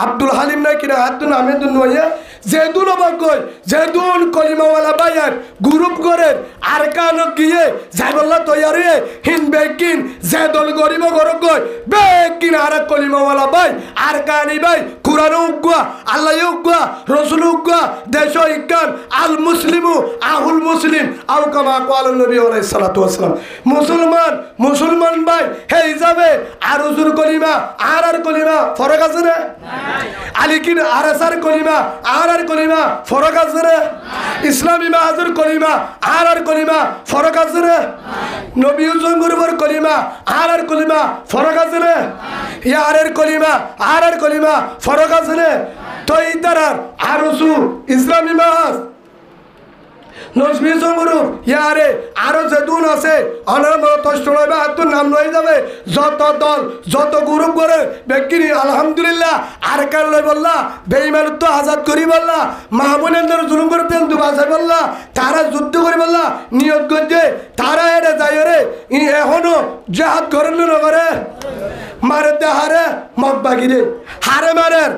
আব্দুল হালিম না কিনা আব্দুল আহমেদুন নয়া যেদুন অবগয় যেদুন কলিমাওয়ালা বাইয়ার গ্রুপ করে আর কান গিয়ে যাইবল্লা তৈয়ারি হিন বেকিন যেদল গরিব গরক গয় বেকিন আর কলিমাওয়ালা বাই আর কানি বাই কুরআন উগা আল্লাহ উগা রাসূল উগা দেশ ইকান আল মুসলিমু আহুল মুসলিম আও কামা ক্বাল নবী আলাইহিস সালাতু ওয়াস সালাম মুসলমান ভাই হে হিসাবে আর হুজুর কলিমা আর কলিমা ফরক আছে না আলিকিন আরসার কলিমা আর কলিমা ফরক আছে রে ইসলামী মাহাজুর কলিমা আর কলিমা ফরক আছে রে নবী হুসেন গুরুবর কলিমা আর কলিমা ফরক আছে রে ইয়ারের কলিমা আর কলিমা ফরক আছে রে তো ইতারার আর উসু ইসলামী মাহাজ নজমি জমরু ইয়ারে আরো যেদুন আছে অনার মতষ্ট লইবা হাতুর নাম লই যাবে যত দল যত গ্রুপ করে ব্যক্তিনি আলহামদুলিল্লাহ আর কার লই বললা বেঈমান তো আজাদ করি বললা মাহবুবের জুলুম করতেন তো বাঁচাই বললা তারা যুদ্ধ করি বললা নিয়ত করছে তারা এটা যাই রে এখনো জিহাদ করেন না করে মারে দে হারে মগবাগিরে হারে মারের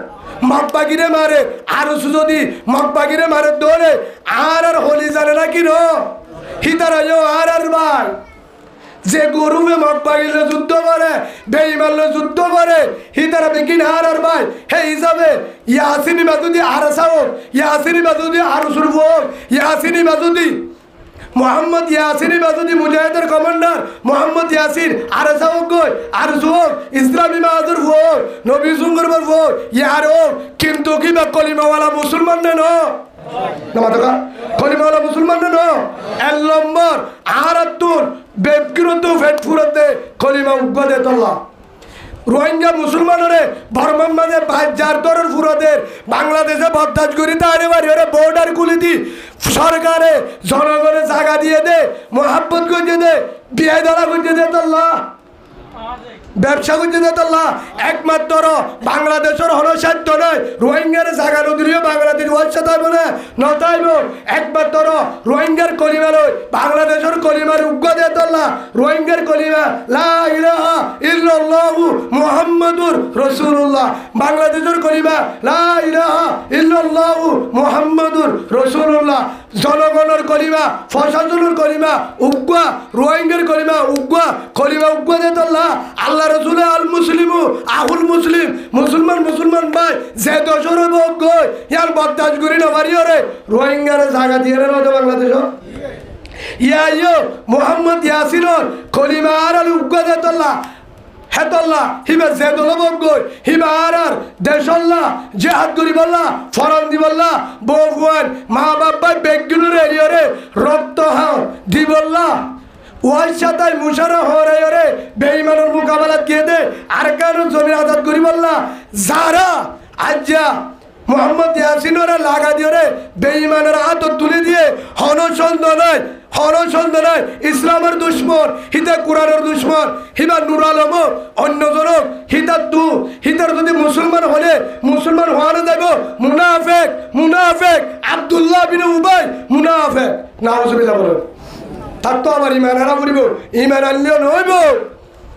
মগবাগিরে মারে আর যদি মগবাগিরে মারে দৌড়ে আর হলি জানে না কি নো হিতারা আর ভাই যে গরুবে মগবাগিরে যুদ্ধ করে বেঈমানলে যুদ্ধ করে হিতারা বেকিন আর ভাই হে হিসাবে ইয়াসিনি মাদুদি আর সাও ইয়াসিনি মাদুদি আর সুরফ ইয়াসিনি মাদুদি মোহাম্মদ ইয়াসিন বাজুদি মুজাহিদের কমান্ডার মোহাম্মদ ইয়াসিন আর সাউক আর সুক ইসলামী মাহাজুর ফুক নবী সুঙ্গর ফুক ইয়ার কিন্তু কি বা কলিমাওয়ালা মুসলমান ন নমাতকা কলিমাওয়ালা মুসলমান ন এক নম্বর আর তুন বেবকিরত ফেট ফুরতে কলিমা উগদে তল্লা রোহিঙ্গা মুসলমানরে বর্মার মাঝে 5000 দরের ফুরদের বাংলাদেশে বরদাস্ত করি তারে বাড়ি ওরে বর্ডার খুলে দি সরকারে জনগণের জায়গা দিয়ে দে মোহাব্বত করে দে বিয়ে ধরা করে দে আল্লাহ ব্যবসা করতে দে আল্লাহ একমাত্র বাংলাদেশের হনসাধ্য নয় রোহিঙ্গার জায়গা নদীও বাংলাদেশ ওয়াইসা তাইব না নতাইব একমাত্র রোহিঙ্গার কলিমা লই বাংলাদেশের কলিমার উগ্র দে আল্লাহ রোহিঙ্গার কলিমা লা ইলাহা ইল্লাল্লাহু মুহাম্মাদুর রাসূলুল্লাহ বাংলাদেশের কলিমা লা ইলাহা ইল্লাল্লাহু মুহাম্মাদুর রাসূলুল্লাহ জনগণের কলিমা প্রশাসনের কলিমা উগ্র রোহিঙ্গার কলিমা উগ্র দে আল্লাহ আল্লাহ রসুল আল মুসলিমু আহুল মুসলিম মুসলমান ভাই যে দশর ভোগ ইয়ার বদাস করি না পারিও রে রোহিঙ্গার জায়গা দিয়ে রে বাংলাদেশ ইয়া মোহাম্মদ ইয়াসিনর কলিমা আর আল উগ্র দে আল্লাহ হেতল্লাহ হিবা যে দল ভোগ হিবা আর দেশল্লাহ জেহাদ করি বললা ফরন দি বললা বউয়ান মা বাবা বেগগুলোর এরিয়রে রক্ত হাও দি বললা ওই সাথে মুশারফ হরে রে বেঈমানের মোকাবেলা দিয়ে দে আর কারণ জমি আজাদ করি বললা যারা আজ্জা মোহাম্মদ ইয়াসিনরে লাগা দিয়ে রে বেঈমানের হাত তুলে দিয়ে হনসন্দ নয় হরসন্দ নাই ইসলামের দুশ্মন হিতা কোরআনের দুশ্মন হিবা নুর আলম অন্যজনক হিতার দু হিতার যদি মুসলমান হলে মুসলমান হওয়ানো যাব মুনাফেক মুনাফেক আব্দুল্লাহ বিন উবাই মুনাফেক নাউজুবিল্লাহ বলেন তার তো আমার ইমান হারা করিব ইমান আনলেও নইব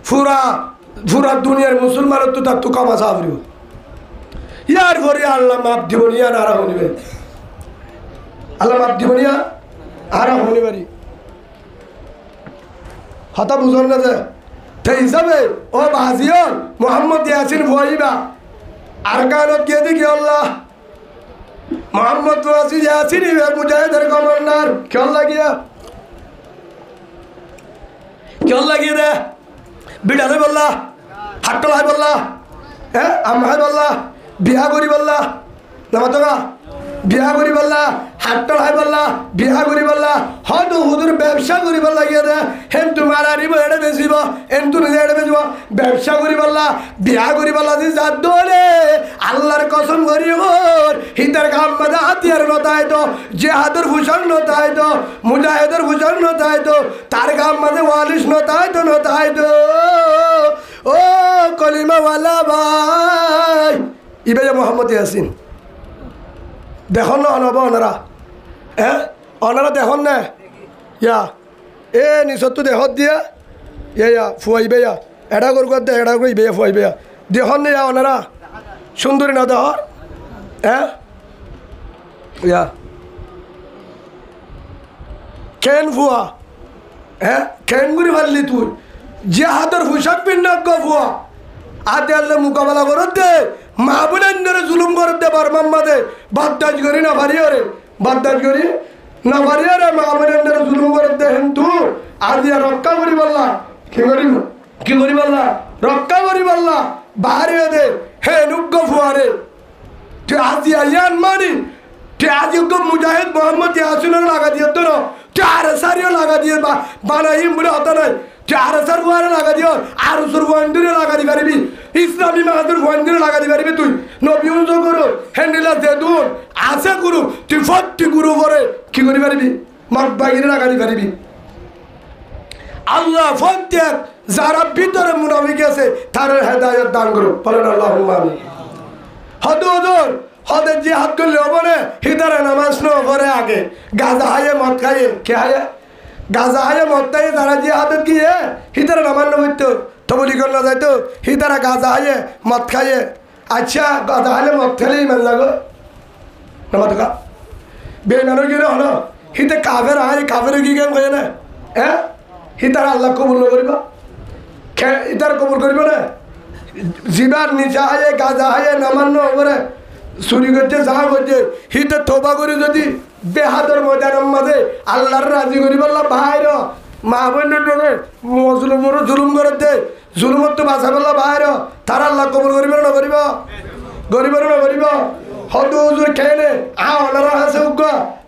পুরা পুরা দুনিয়ার মুসলমানের তো তার তো কামা চা করিব ইয়ার পরে আল্লাহ মাপ দিব নিয়া নারা হনিবে আল্লাহ মাপ দিব নিয়া আরা হনিবারি হতা বুঝন না যে সেই হিসাবে ও বাজিও মোহাম্মদ ইয়াসিন ভুয়াইবা আর কানত গিয়ে দেখি আল্লাহ মোহাম্মদ ইয়াসিন মুজাহিদের কমান্ডার কেন লাগিয়া কেন লাগিয়ে দে বিড়ালে বললা হাট্টলাই বললা হ্যাঁ আমায় বললা বিয়া করি বললা নামাতবা বিয়া করি বললা হাট্টলাই বললা বিয়া করি বললা হয়তো হুদুর ব্যবসা করি বললা গিয়ে দে হেন তোমার আনিব এটা বেচিব হেন তুমি এটা বেচিব ব্যবসা করি বললা বিয়া করি বললা যে যার দোলে আল্লাহর কসম করি ওর হিতার কাম মাঝে হাতিয়ার নতায় তো জেহাদের ভূষণ নতায় তো মুজাহিদের ভূষণ নতায় তো তার কাম মাঝে ওয়ালিশ নতায় তো নতায় তো ও কলিমাওয়ালা ভাই ইবে মোহাম্মদ ইয়াসিন দেখুন না অনব ওনারা হ্যাঁ ওনারা দেখুন না ইয়া এ নিচত দেহত দিয়া ইয়া ফুয়াইবে ইয়া এটা করব দে এটা করবে ফুয়াইবে দেখুন না ইয়া ওনারা সুন্দরী না দেহ হ্যাঁ ইয়া কেন ফুয়া হ্যাঁ কেন গুড়ি মারলি তুই যে হাতের পোশাক পিন্নাক ফুয়া আতে আল্লাহ মোকাবেলা করত দে মা বোনের জুলুম করত দে বার মাম্মাদে বাদ্দাজ করি না পারি রে বাদ্দাজ করি না পারি রে মা বোনের জুলুম করত দে হেন্তু আর দিয়া রক্ষা করি বললা কি করি বললা রক্ষা করি বললা বাহারে দে হে নুগ্গ ফুয়ারে তুই আজি আইয়ান মানি তুই আজি মুজাহিদ মোহাম্মদ ইয়াসিনের লাগা দিয়ে তো না তুই আর সারিও লাগা দিয়ে বানাইম বলে হতো নাই তুই আর সার ফুয়ারে লাগা দিও আর সুর ফুয়ান্দিরে লাগা দি পারবি ইসলামী মাহাদুর ফুয়ান্দিরে লাগা দি পারবি তুই নবী উজো করো হ্যান্ডেলা দে দুন আছে গুরু তুই ফট্টি গুরু করে কি করি পারবি মগবাগিরে লাগা দি পারবি আল্লাহ প্রত্যেক যারা ভিতরে মুনাফিক আছে তার হেদায়েত দান করো বলেন আল্লাহুম্মা আমিন হদ ওজন হদের যে হাত করলে হবো না হিদারে নামাজ নো করে আগে গাজা হায়ে মদ খাইয়ে কে হায়ে গাজা হায়ে মদ খাইয়ে যারা যে হাতে গিয়ে হিদারে নামান নবইতো তো বলি কর না যাইতো হিদারা গাজা হায়ে মদ খাইয়ে আচ্ছা গাজা হাইলে মদ খেলে ইমান লাগো নামাজ কা বেমানো গিয়ে হলো হিতে কাফের হায় কাফের কি কেন কয়ে না হ্যাঁ হিতার আল্লাহ কবুল করিব ইতার কবুল করিব না জিবার নিচা হায়ে গাজা হায়ে নামান্য করে চুরি করতে যা করছে হিতে থোবা করে যদি বেহাদর ময়দানের মাঝে আল্লাহর রাজি করি বললাম ভাইর মা বোনের মজলুমর জুলুম করে দে জুলুমত তো বাঁচা বললাম ভাইর তার আল্লাহ কবুল করিব না করিব করিব না করিব হয়তো হুজুর খেয়ে ওনারা আছে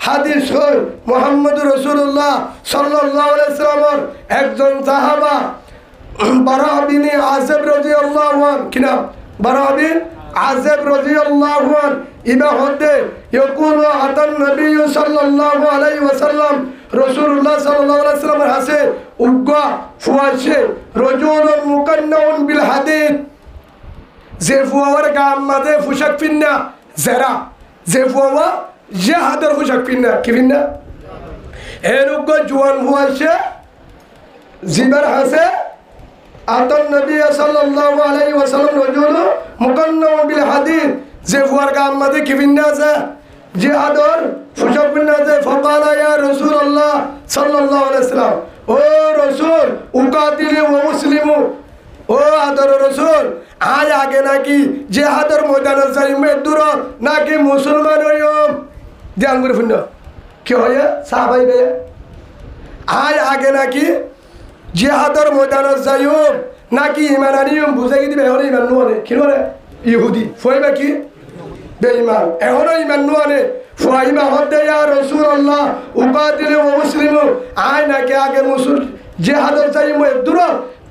হাদিস হই মোহাম্মদ রসুল্লাহ সাল্লাল্লাহু আলাইহি সাল্লামের একজন সাহাবা বারা বিন আযিব রাদিয়াল্লাহু আনহু কি নাম বারা বিন আযিব রাদিয়াল্লাহু আনহু ইবা হতে ইয়াকুলু আতান নবী সাল্লাল্লাহু আলাইহি ওয়াসাল্লাম রাসূলুল্লাহ সাল্লাল্লাহু আলাইহি ওয়াসাল্লামের হাসে উগ্গা ফুয়াশে রাজুলুন মুকান্নাউন বিল হাদিদ যে ফুয়ার গাম মাঝে পোশাক পিন্না জেরা যে ফুয়া যে হাতের পোশাক পিন্না কি পিন্না এর উগ্গা জোয়ান ফুয়াশে জিবার হাসে আতান নবী সাল্লাল্লাহু আলাইহি ওয়াসাল্লাম রাজুলুন মুকান্নাউন বিল হাদিদ যে ফুয়ার গাম মাঝে কি পিন্না আছে জিহাদর পোশাক পিন্না আছে ফাকালা ইয়া রাসূলুল্লাহ সাল্লাল্লাহু আলাইহি ওয়াসাল্লাম ও রাসূল উকাতিলু ওয়া মুসলিমু ও আদর রসুল আজ আগে নাকি জেহাদের ময়দানে যাই দূর নাকি মুসলমান হইম ধ্যান করে শুন কি হয় সাহাবাই বে আজ আগে নাকি জেহাদের ময়দানে যাইম নাকি ইমান আনিম বুঝাই দিবে এখন ইমান নুয়ানে কি মানে ইহুদি ফইবা কি বেঈমান এখন ইমান নুয়ানে ফাইবা হতে ইয়া রাসূলুল্লাহ উকাতিলু ওয়া মুসলিমু আয় নাকি আগে মুসল জেহাদের যাইম দূর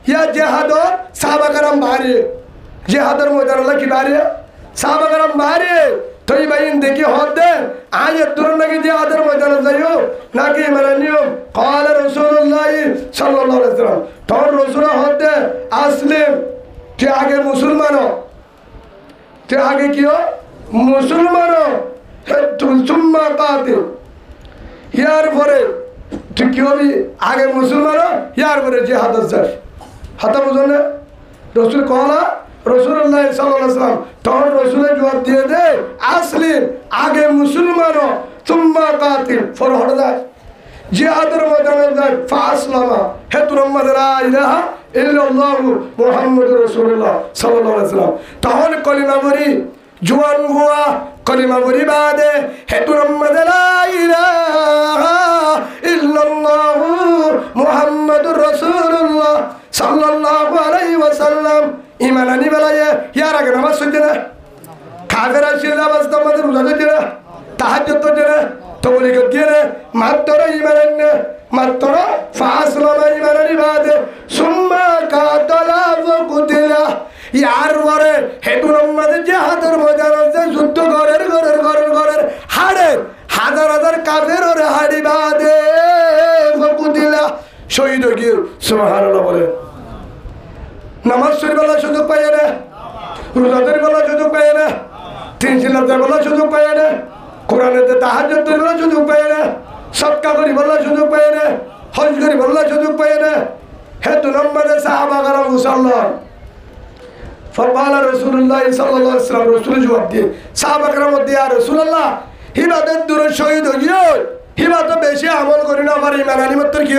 या जेहादर साहबा करम बाहरी जेहादर मोदार अल्लाह की बाहरी साहबा करम बाहरी तो ये भाई देखिए होते आज तुरंत ना कि जेहादर मोदार जाइयो ना कि मरनियो कॉल সাল্লাল্লাহু আলাইহি ওয়াসাল্লাম তখন রাসূল হতে আসলেম তে আগে মুসলমান তে আগে কি মুসলমান তুম্মা কাতিল ইয়ার পরে তুই কি হবি আগে মুসলমান ইয়ার পরে জিহাদ যাস হাতা বুঝো না রাসূল কলা রাসূলুল্লাহ সাল্লাল্লাহু আলাইহি ওয়াসাল্লাম তখন রাসূলের জবাব দিয়ে দে আসলিম আগে মুসলমান তুম্মা কাতিল ফরহদ যায় জিহাদের ময়দানে যায় ফাসলামা হে তুরম্মাদ লা ইলাহা ইল্লাল্লাহ মুহাম্মাদুর রাসূলুল্লাহ সাল্লাল্লাহু আলাইহি ওয়াসাল্লাম তখন কলিমা পড়ি জোয়ান হুয়া কলিমা পড়ি বাদে হে তুরম্মাদ লা ইলাহা ইল্লাল্লাহ মুহাম্মাদুর রাসূলুল্লাহ সাল্লাল্লাহু আলাইহি ওয়াসাল্লাম ঈমান আনি বেলায় ইয়ার আগে নামাজ পড়তে না কাফের আসলে নামাজ নামাজ রোজা দিতে না তাহাজ্জুদ পড়তে না তবলিগ দিয়ে না মাত্র ঈমান আনে মাত্র ফাসলামা ঈমান আনি বাদে সুম্মা কাতালা ওয়া কুতিলা ইয়ার পরে হেতুর আমাদের জিহাদের ময়দানে যুদ্ধ ঘরের হাড়ে হাজার হাজার কাফের ওরে হাড়ি বাদে ওয়া কুতিলা শহীদ গিয়ে সুবহানাল্লাহ বলে নামাজ শরীফের সুযোগ পায় না রোজাদের বেলা সুযোগ পায় না তিন সিলাতের বেলা সুযোগ পায় না কোরআনেতে তাহাজ্জুদের বেলা সুযোগ পায় না সদকা করি বেলা সুযোগ পায় না হজ করি বেলা সুযোগ পায় না হেতু নম্বরে সাহাবা কারাম মুসাল্লাহ ফরমালা রাসূলুল্লাহ সাল্লাল্লাহু আলাইহি ওয়াসাল্লাম রাসূল জবাব দিয়ে সাহাবা কারাম দিয়া রাসূলুল্লাহ হিবাদত দূরে শহীদ হইও হিবাদত বেশি আমল করি না আমার ঈমান আনি মাত্র কি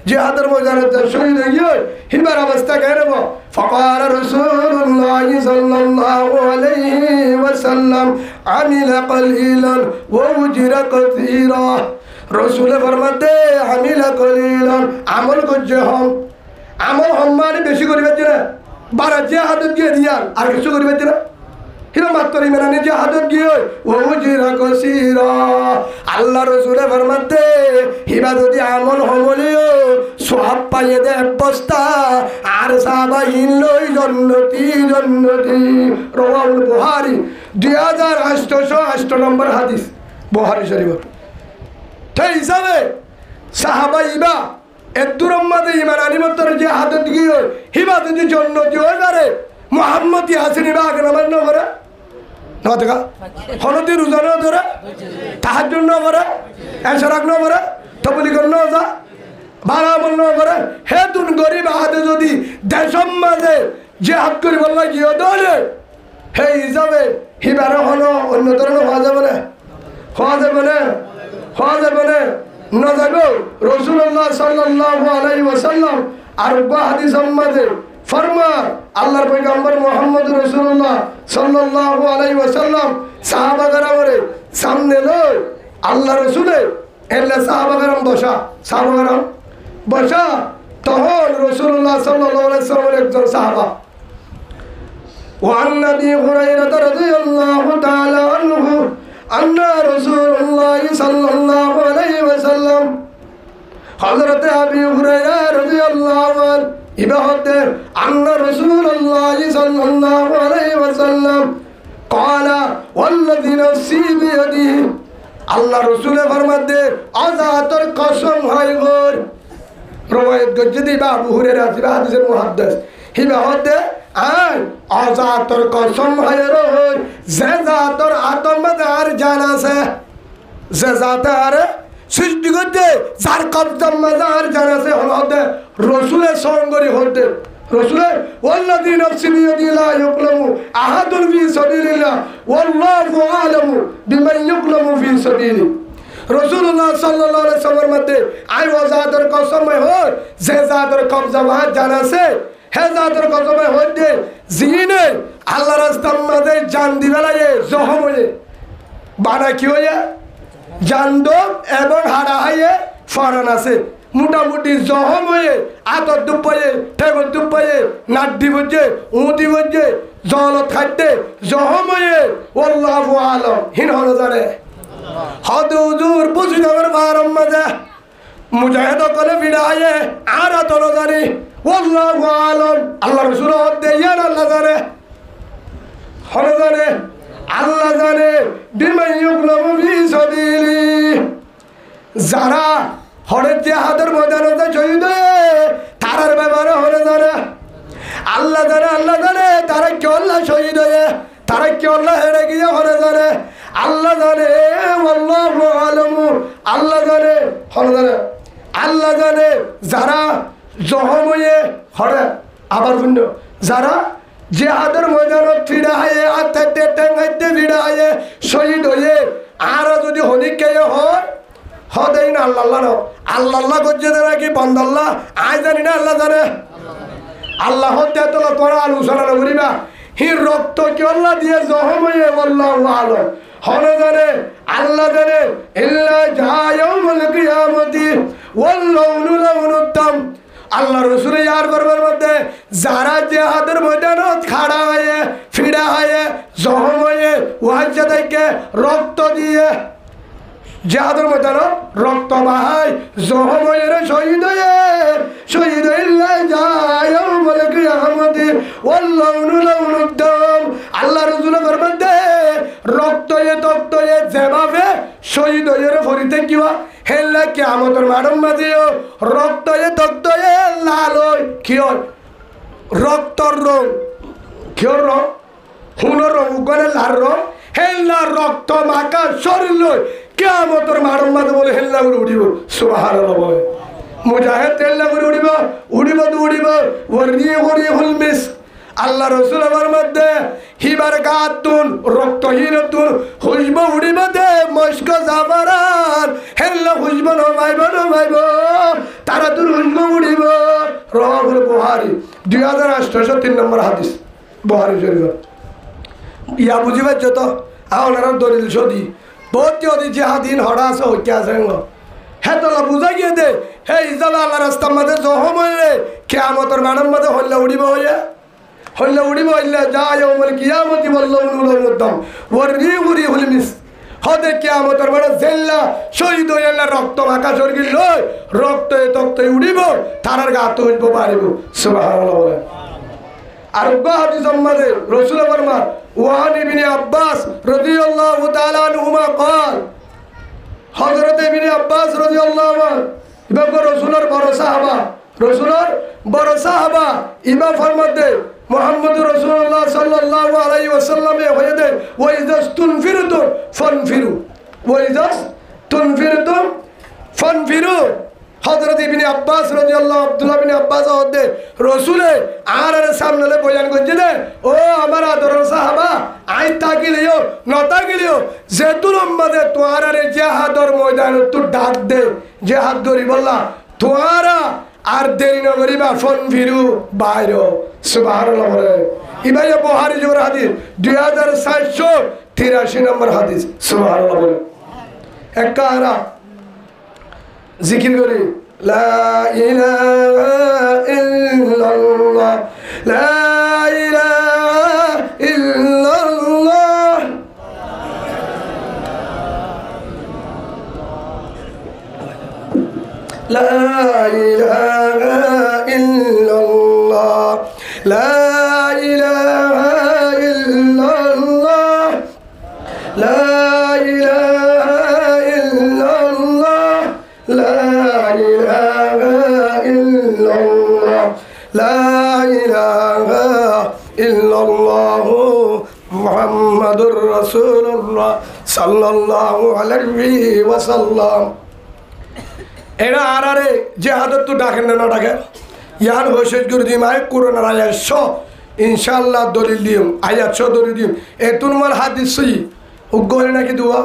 জিহাদের ময়দানে শহীদ হইও হিবার অবস্থা কেরব فقال رسول الله صلى الله عليه وسلم عمل قليلا واجر كثيرا رسول ফরমাতে عمل قليلا আমল করছে হম আমল হম মানে বেশি করিবে না বারা জিহাদ দিয়ে দিয়া আর কিছু করিবে না হিরো মাত্র ঈমান আনি জিহাদ দিয়ে ওয়াজির কাসীরা আল্লাহ রাসূলে ফরমাতে হিবা যদি আমল হমলিও সওয়াব পাইয়ে দে বস্তা আর সাহাবাইন লই জান্নতি রাওয়াহুল বুখারী 2808 নম্বর হাদিস বুখারী শরীফ তাই হিসাবে সাহাবাইবা এদুরম মাদে ঈমান আনি মাত্র জিহাদ দিয়ে হিবা যদি জান্নতি হয়ে পারে মুহাম্মদি হাসানি বাগ নামান না করে না দেখা হলদি রোজানো ধরে তাহাজ্জুদ না করে এশরাক না করে তবলিগ না যা বারামল না করে হে তুন গরিব হাতে যদি দেশম মাঝে জিহাদ করি বললা কি দলে হে হিসাবে হিবারে হলো অন্য ধরনের হওয়া যাবে না না যাবো রাসূলুল্লাহ সাল্লাল্লাহু আলাইহি ওয়াসাল্লাম আর হাদিস মাঝে ফরমা আল্লাহর পয়গম্বর মুহাম্মদ রাসূলুল্লাহ সাল্লাল্লাহু আলাইহি ওয়াসাল্লাম সাহাবা کرامরে সামনে লয় আল্লাহ রাসূলে এলা সাহাবা کرام বসা তখন রাসূলুল্লাহ সাল্লাল্লাহু আলাইহি ওয়াসাল্লামের একজন সাহাবা وعن ابي هريره رضي الله تعالى عنه ان رسول الله صلى الله عليه وسلم حضرت ابي هريره رضي الله عنه ইবাহতে আন্না রাসূলুল্লাহ সাল্লাল্লাহু আলাইহি ওয়াসাল্লাম قال والذي نفسي بيده আল্লাহ রাসূল ফরমাতে আযাতর কসম হয় গোর রওয়ায়াত গজ্জদি আবু হুরায়রা হাদিসের মুহাদ্দিস ইবাহতে আযাতর কসম হয় গোর জাযাতর আতমদার জানাসে জাযাতার সৃষ্টি করতে যার কবজাম মাজার জানাসে হলতে রসুলের সঙ্গরি হতে রসুলে ওয়াল্লাযী নাফসি বিয়াদি লা ইউকলামু আহাদুন ফি সাবিলিল্লাহ ওয়াল্লাহু আ'লামু বিমান ইউকলামু ফি সাবিলি রাসূলুল্লাহ সাল্লাল্লাহু আলাইহি ওয়াসাল্লামের মধ্যে আই ওয়াজাদের কসম হয় যে জাদের কবজা মার জানাসে হে জাদের কসম হইতে জিনে আল্লাহর রাস্তার মধ্যে জান দিবেলায়ে জখম হয়ে বানা কি হয়ে জান্দ এবং হাড়া হাইয়ে ফরান আছে মোটামুটি জখম হয়ে আতর দুপায়ে ঠেগর দুপায়ে নাড্ডি বজে উঁদি বজে জলত খাইতে জখম হয়ে আল্লাহু আ'লাম হিন হলো জানে হদ হুজুর বুঝি আমার বারম মাঝে মুজাহিদ করে বিড়ায়ে আর তলো জানি আল্লাহু আ'লাম আল্লাহ রাসূল হদে ইয়ার আল্লাহ জানে হলো জানে আল্লাহ জানে বিমান ইউকলামু ফি সাবিলি যারা হরে জিহাদের ময়দানে শহীদ হয়ে আল্লাহ জানে তারা কি আল্লাহ শহীদ হয়ে তারা কি আল্লাহ হেরে গিয়ে হরে জানে আল্লাহ জানে আল্লাহু আলামু আল্লাহ জানে হরে জানে আল্লাহ জানে যারা জখম হয়ে হরে আবার শূন্য যারা জিহাদের ময়দানত ফিরা হয়ে আত্মাতে টেঙ্গাইতে ফিরা হয়ে শহীদ হয়ে আর যদি হনিকে হয় হদেই না আল্লাহ করছে তারা কি বন্দাল্লাহ আয় জানি না আল্লাহ জানে আল্লাহ হত্যা তোলা তোরা আলোচনা করিবা হি রক্ত কি আল্লাহ দিয়ে জখম হয়ে আল্লাহু আলাম হনে জানে আল্লাহ জানে ইল্লা জায়াউমুল কিয়ামতি ওয়াল্লাউনু লাউনুদ্দাম আল্লাহ রসুল ইয়ার করবার মধ্যে যারা জিহাদের ময়দানত খাড়া হয়ে ফিরা হয়ে জখম হয়ে ওয়াজ্জা থেকে রক্ত দিয়ে জিহাদের ময়দানত রক্ত বাহাই জখম হয়ে শহীদ হইলে যায় বলে কিয়ামতে ওয়াল্লাউনু লাউনুদ্দাম আল্লাহ রসুলের মধ্যে রক্ত তক্ত যেভাবে শহীদ হয়ে ফরিতে কিবা হেল্লা কিয়ামতের মাঠের মাঝেও রক্ত তক্ত লাল কি হয় রক্তর রং কিয়র রং হুনর রং উগনে লাল রং হেল্লা রক্ত মাখা শরীর লই কিয়ামতের মাঠের মাঝে বলে হেল্লা করে উঠিব সুবহানাল্লাহ বলে মুজাহিদ হেল্লা করে উঠিব তো উঠিব ওরিয়ে ওরিয়ে হুলমিস আল্লাহ রসুল আমার মধ্যে হিবার গাতুন রক্তহীনতুন হুজব উড়িব দে মস্ক জাবারান হেল্লা হুজব নমাইব তারা তোর হুজব উড়িব রহুল বুহারি 2803 নম্বর হাদিস বুহারি শরীফ ইয়া বুঝিবার যত আপনারা দলিল সদি বহুত যদি জিহাদিন হড়া আছে হইতে আছে হ্যাঁ তোলা বুঝা গিয়ে দে হে ইজাবা আল্লাহ রাস্তার মাঝে জখম হইলে কিয়ামতের মাঠের মাঝে হল্লা উড়িব হইয়া হল্লা উড়িব হইলে যায়উমুল কিয়ামতি ওয়াল্লাউনু লাউনুদ্দাম ওয়ারিউরি হুলমিস হদে কিয়ামতের মাঠে জেল্লা শহীদ হইলা রক্ত মাখা শরীর লই রক্ত তক্ত উড়িব তারার গাত হইব পারিব সুবহানাল্লাহ বলেন আর হাদিসের মাঝে রাসূল ফরমান ওয়ান ইবনে আব্বাস রাদিয়াল্লাহু তাআলা আনহুমা قال হযরত ইবনে আব্বাস রাদিয়াল্লাহু আনহু ইবা রাসূলের বড় সাহাবা ইবা ফরমাতে মুহাম্মদ রাসূলুল্লাহ সাল্লাল্লাহু আলাইহি ওয়াসাল্লাম হয়ে দে ওয়াইদাস তুনফিরতুম ফানফিরু ওয়াইদাস তুনফিরতুম ফানফিরু হযরত ইবনে আব্বাস রাদিয়াল্লাহু আব্দুল্লাহ ইবনে আব্বাস হদে রাসূলে আর সামনে বয়ান করছে দে ও আমার আদরের সাহাবা আই তাকিলিও নতাকিলিও যেতুল উম্মতে তোয়ারে জিহাদের ময়দানে তো ডাক দে জিহাদ ধরি বললা তোয়ারা আর দেরি না করিবা ফানফিরু বাইরো সুবহানাল্লাহ বলে ইবাই বুখারী জোর হাদিস 2783 নম্বর হাদিস সুবহানাল্লাহ বলে একারা জিকির করি লা ইলাহা ইল্লাল্লাহ লা ইলাহা ইল্লাল্লাহ লা ইলাহা ইল্লাল্লাহ লা ইলাহা ইল্লাল্লাহ লা ইলাহা ইল্লাল্লাহ লা ইলাহা ইল্লাল্লাহ লা ইলাহা ইল্লাল্লাহ মুহাম্মাদুর রাসূলুল্লাহ সাল্লাল্লাহু আলাইহি ওয়াসাল্লাম এরা আরে জিহাদত তো ডাকেন না ডাকে ইয়ার হোসেজ করে দিম আয় কোরআন আয়াত ইনশাআল্লাহ দলিল দিম আয়াত দলিল দিম এতুন মাল হাদিস সই উগ্গরে নাকি দুয়া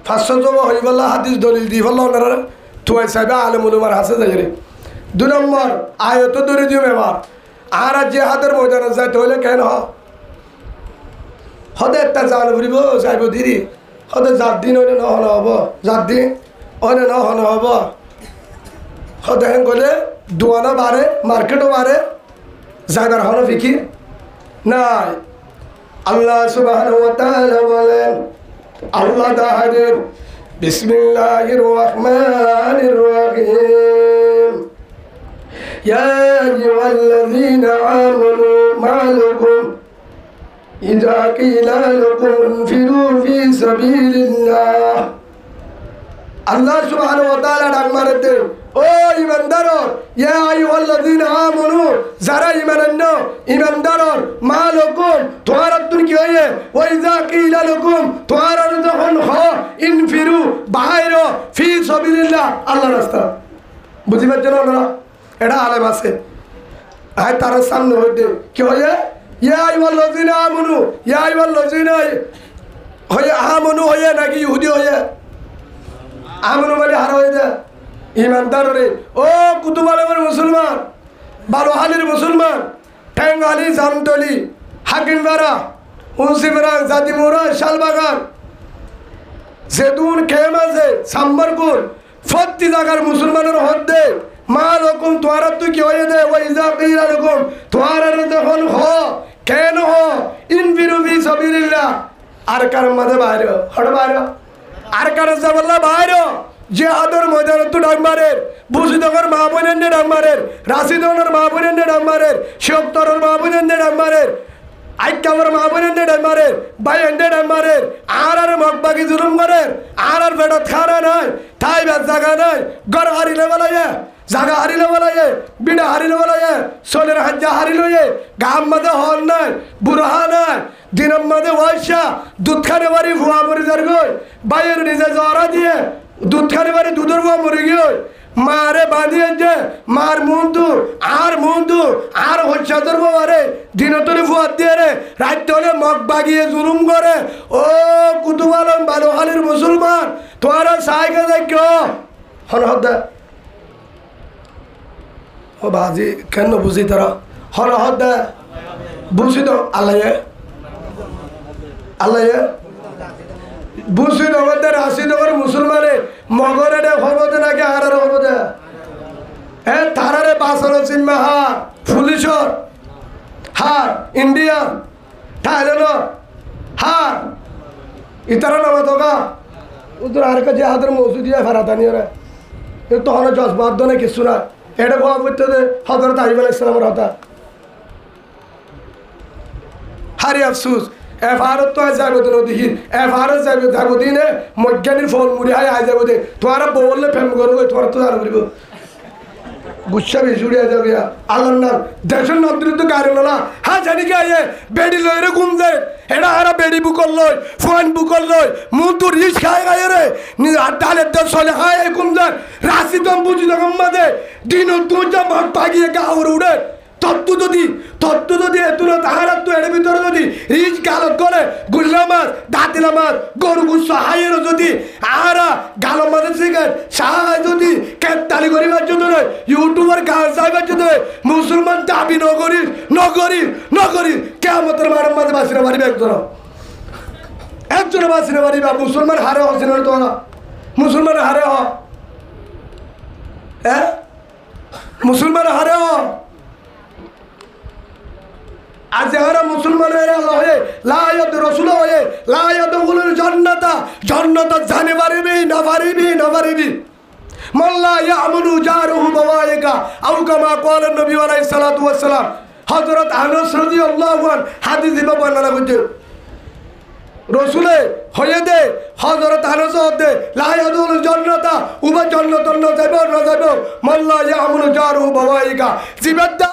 500 জমা হই বলা হাদিস দলিল দি বলা ওনারা তুই সাহেব আলেম উলামার হাসে যাই রে 2 নম্বর আয়াত দলিল দিম এবার আর জিহাদের ময়দানে যাইতে হলে কেন হদে তা জান ভরিব যাইব দিরি হদে জাত দিন হইলে না হবো জাত দিন অনে না হন হব হদেন গলে দোয়ানা বাড়ে মার্কেটও বাড়ে যাইবার হন ফিকির নাই আল্লাহ সুবহানাহু ওয়া তাআলা বলেন আল্লাহ তাআলা বিসমিল্লাহির রহমানির রহিম ইয়া আইয়ুহাল্লাযীনা আমানু মা লাকুম ইযা কিলা লাকুম ইনফিরু ফি সাবিলিল্লাহ আল্লাহ সুবহানাহু ওয়া তাআলা ডাক মারে দে ও ইমানদারর ইয়া আইয়ুহাল্লাযীনা আমানু যারা ঈমান আনো ইমানদারর মা লাকুম তোমার তুন কি হয়ে ওয়া ইযা কিলা লাকুম তোমার যখন হ ইনফিরু বাইরো ফি সাবিলিল্লাহ আল্লাহর রাস্তা বুঝিবার জন্য না এটা আলেম আছে আয় তার সামনে হইতে কি হয়ে ইয়া আইয়ুহাল্লাযীনা আমানু ইয়া আইয়ুহাল্লাযীনা হয়ে আমানু হয়ে নাকি ইহুদি হয়ে আমানু মানে হার হয়ে যায় ইমানদার রে ও কুতুব আলমের মুসলমান বারো হালির মুসলমান ঠ্যাং আলি জামতলি হাকিমবাড়া উনসিমরা জাতিমুরা শালবাগান জেদুন খেম আছে সাম্বরপুর প্রতি জায়গার মুসলমানের হদ্দে মা রকম তোমার তুই কি হয়ে দে ওই যা কিরা রকম তোমার যখন হ কেন হ ইনফিরু ফি সাবিলিল্লাহ আর কার মধ্যে বাইরে হট বাইরে আর কার জাবল্লা বাইরে যে আদর ময়দান তো ডাকমারের বুঝিদগর মা বোনেন ডাকমারের রাশিদনের মা বোনেন ডাকমারের শিবতরের মা বোনেন ডাকমারের আইকামর মা বোনেন ডাকমারের বাইন্ডে ডাকমারের আর মগবাগি জুলুম করের আর বেড়ত খানা নাই ঠাই বেদ জায়গা নাই ঘর হারিলে বলাইয়ে জায়গা হারিলে বলাইয়ে বিড়া হারিলে বলাইয়ে সোলের হাজ্জা হারিল গাম মাঝে হল নাই বুড়হা নাই দিনের মাঝে ওয়াইসা দুধ খানে বাড়ি ভুয়া মরি যার গই বাইয়ের নিজে জরা দিয়ে দুধ খানে বাড়ি দুধের ভুয়া মরে গিয়ে মারে বাঁধিয়ে যে মার মুন্দু আর হচ্ছে বাবারে দিন তলে ফুয়ার দিয়ে রে রাত তলে মগ বাগিয়ে জুলুম করে ও কুতুব আলম বালোহালির মুসলমান তোমারা সাইকে দেখ হন হদ্দা ও বাজি কেন বুঝি তারা হন হদ্দা বুঝি তো আল্লাহ বুঝি নগদের হাসি নগর মুসলমানে মগরে খবর নাকি আর খবর হ্যাঁ তারারে বাসর চিনমা হা পুলিশর হার ইন্ডিয়ান থাইল্যান্ডর হার ইতারা নামা তোকা উত্তর আর কাছে হাতের মসুদিয়া ফেরাতানিও রে তখন জজবাদ না কিছু না এটা কোয়া করতে দে হজরত আহিব আলাইহিস সালামের হতা হারি আফসুস এফআরত তো যাইব তো নদী এফআরত যাইব দিনে মজ্ঞানীর ফল মুড়ি হাই আই যাইব দে তোমার বললে ফেম করবো তোমার তো জানো করিব গুচ্ছা বিছুড়িয়া যাবে আল্লাহর নাম দেশের নাম দিলে তো গাড়ি না হ্যাঁ জানি কে আয়ে বেডি লয় রে ঘুম যায় এটা হারা বেডি বুকর লয় ফোন বুকর লয় মুখ তো রিস খায় গায়ে রে ডালের দল চলে খায় ঘুম যায় রাশি দম বুঝি রকম মাঝে দিন তুই যা মাঠ পাগিয়ে গাওর উড়ে তত্ত্ব যদি এত না তাহার তো এর ভিতরে যদি রিচ গালত করে গুল্লা মাছ দাঁতিলা মাছ গরু গুচ্ছ হাইয়ের যদি আহারা গালো মাছের শিখেন সাহায্য যদি কেতালি করিবার জন্য নয় ইউটিউবার গান চাইবার জন্য মুসলমান দাবি নগরী কেমতের মারের মাঝে বাসিনা পারিবে একজন বাসিনা পারিবা মুসলমান হারে হসিন তোরা মুসলমান হারে হ হ্যাঁ মুসলমান হারে হ আর যারা মুসলমান হয়ে লায়াত রসুল হয়ে লায়াত গুলোর জান্নাত জানে পারিবি না পারিবি মাল্লা ইয়ামুনু জারুহু বাওয়াইকা আও কামা ক্বালা নবী আলাইহিস সালাতু ওয়াস সালাম হযরত আনাস রাদিয়াল্লাহু আনহু হাদিসে বর্ণনা করতে রসুলে হয়ে দে হযরত আনাস দে লায়াতুল জান্নাতা উবা জান্নাত না যাইব মাল্লা ইয়ামুনু জারুহু বাওয়াইকা জিবাদ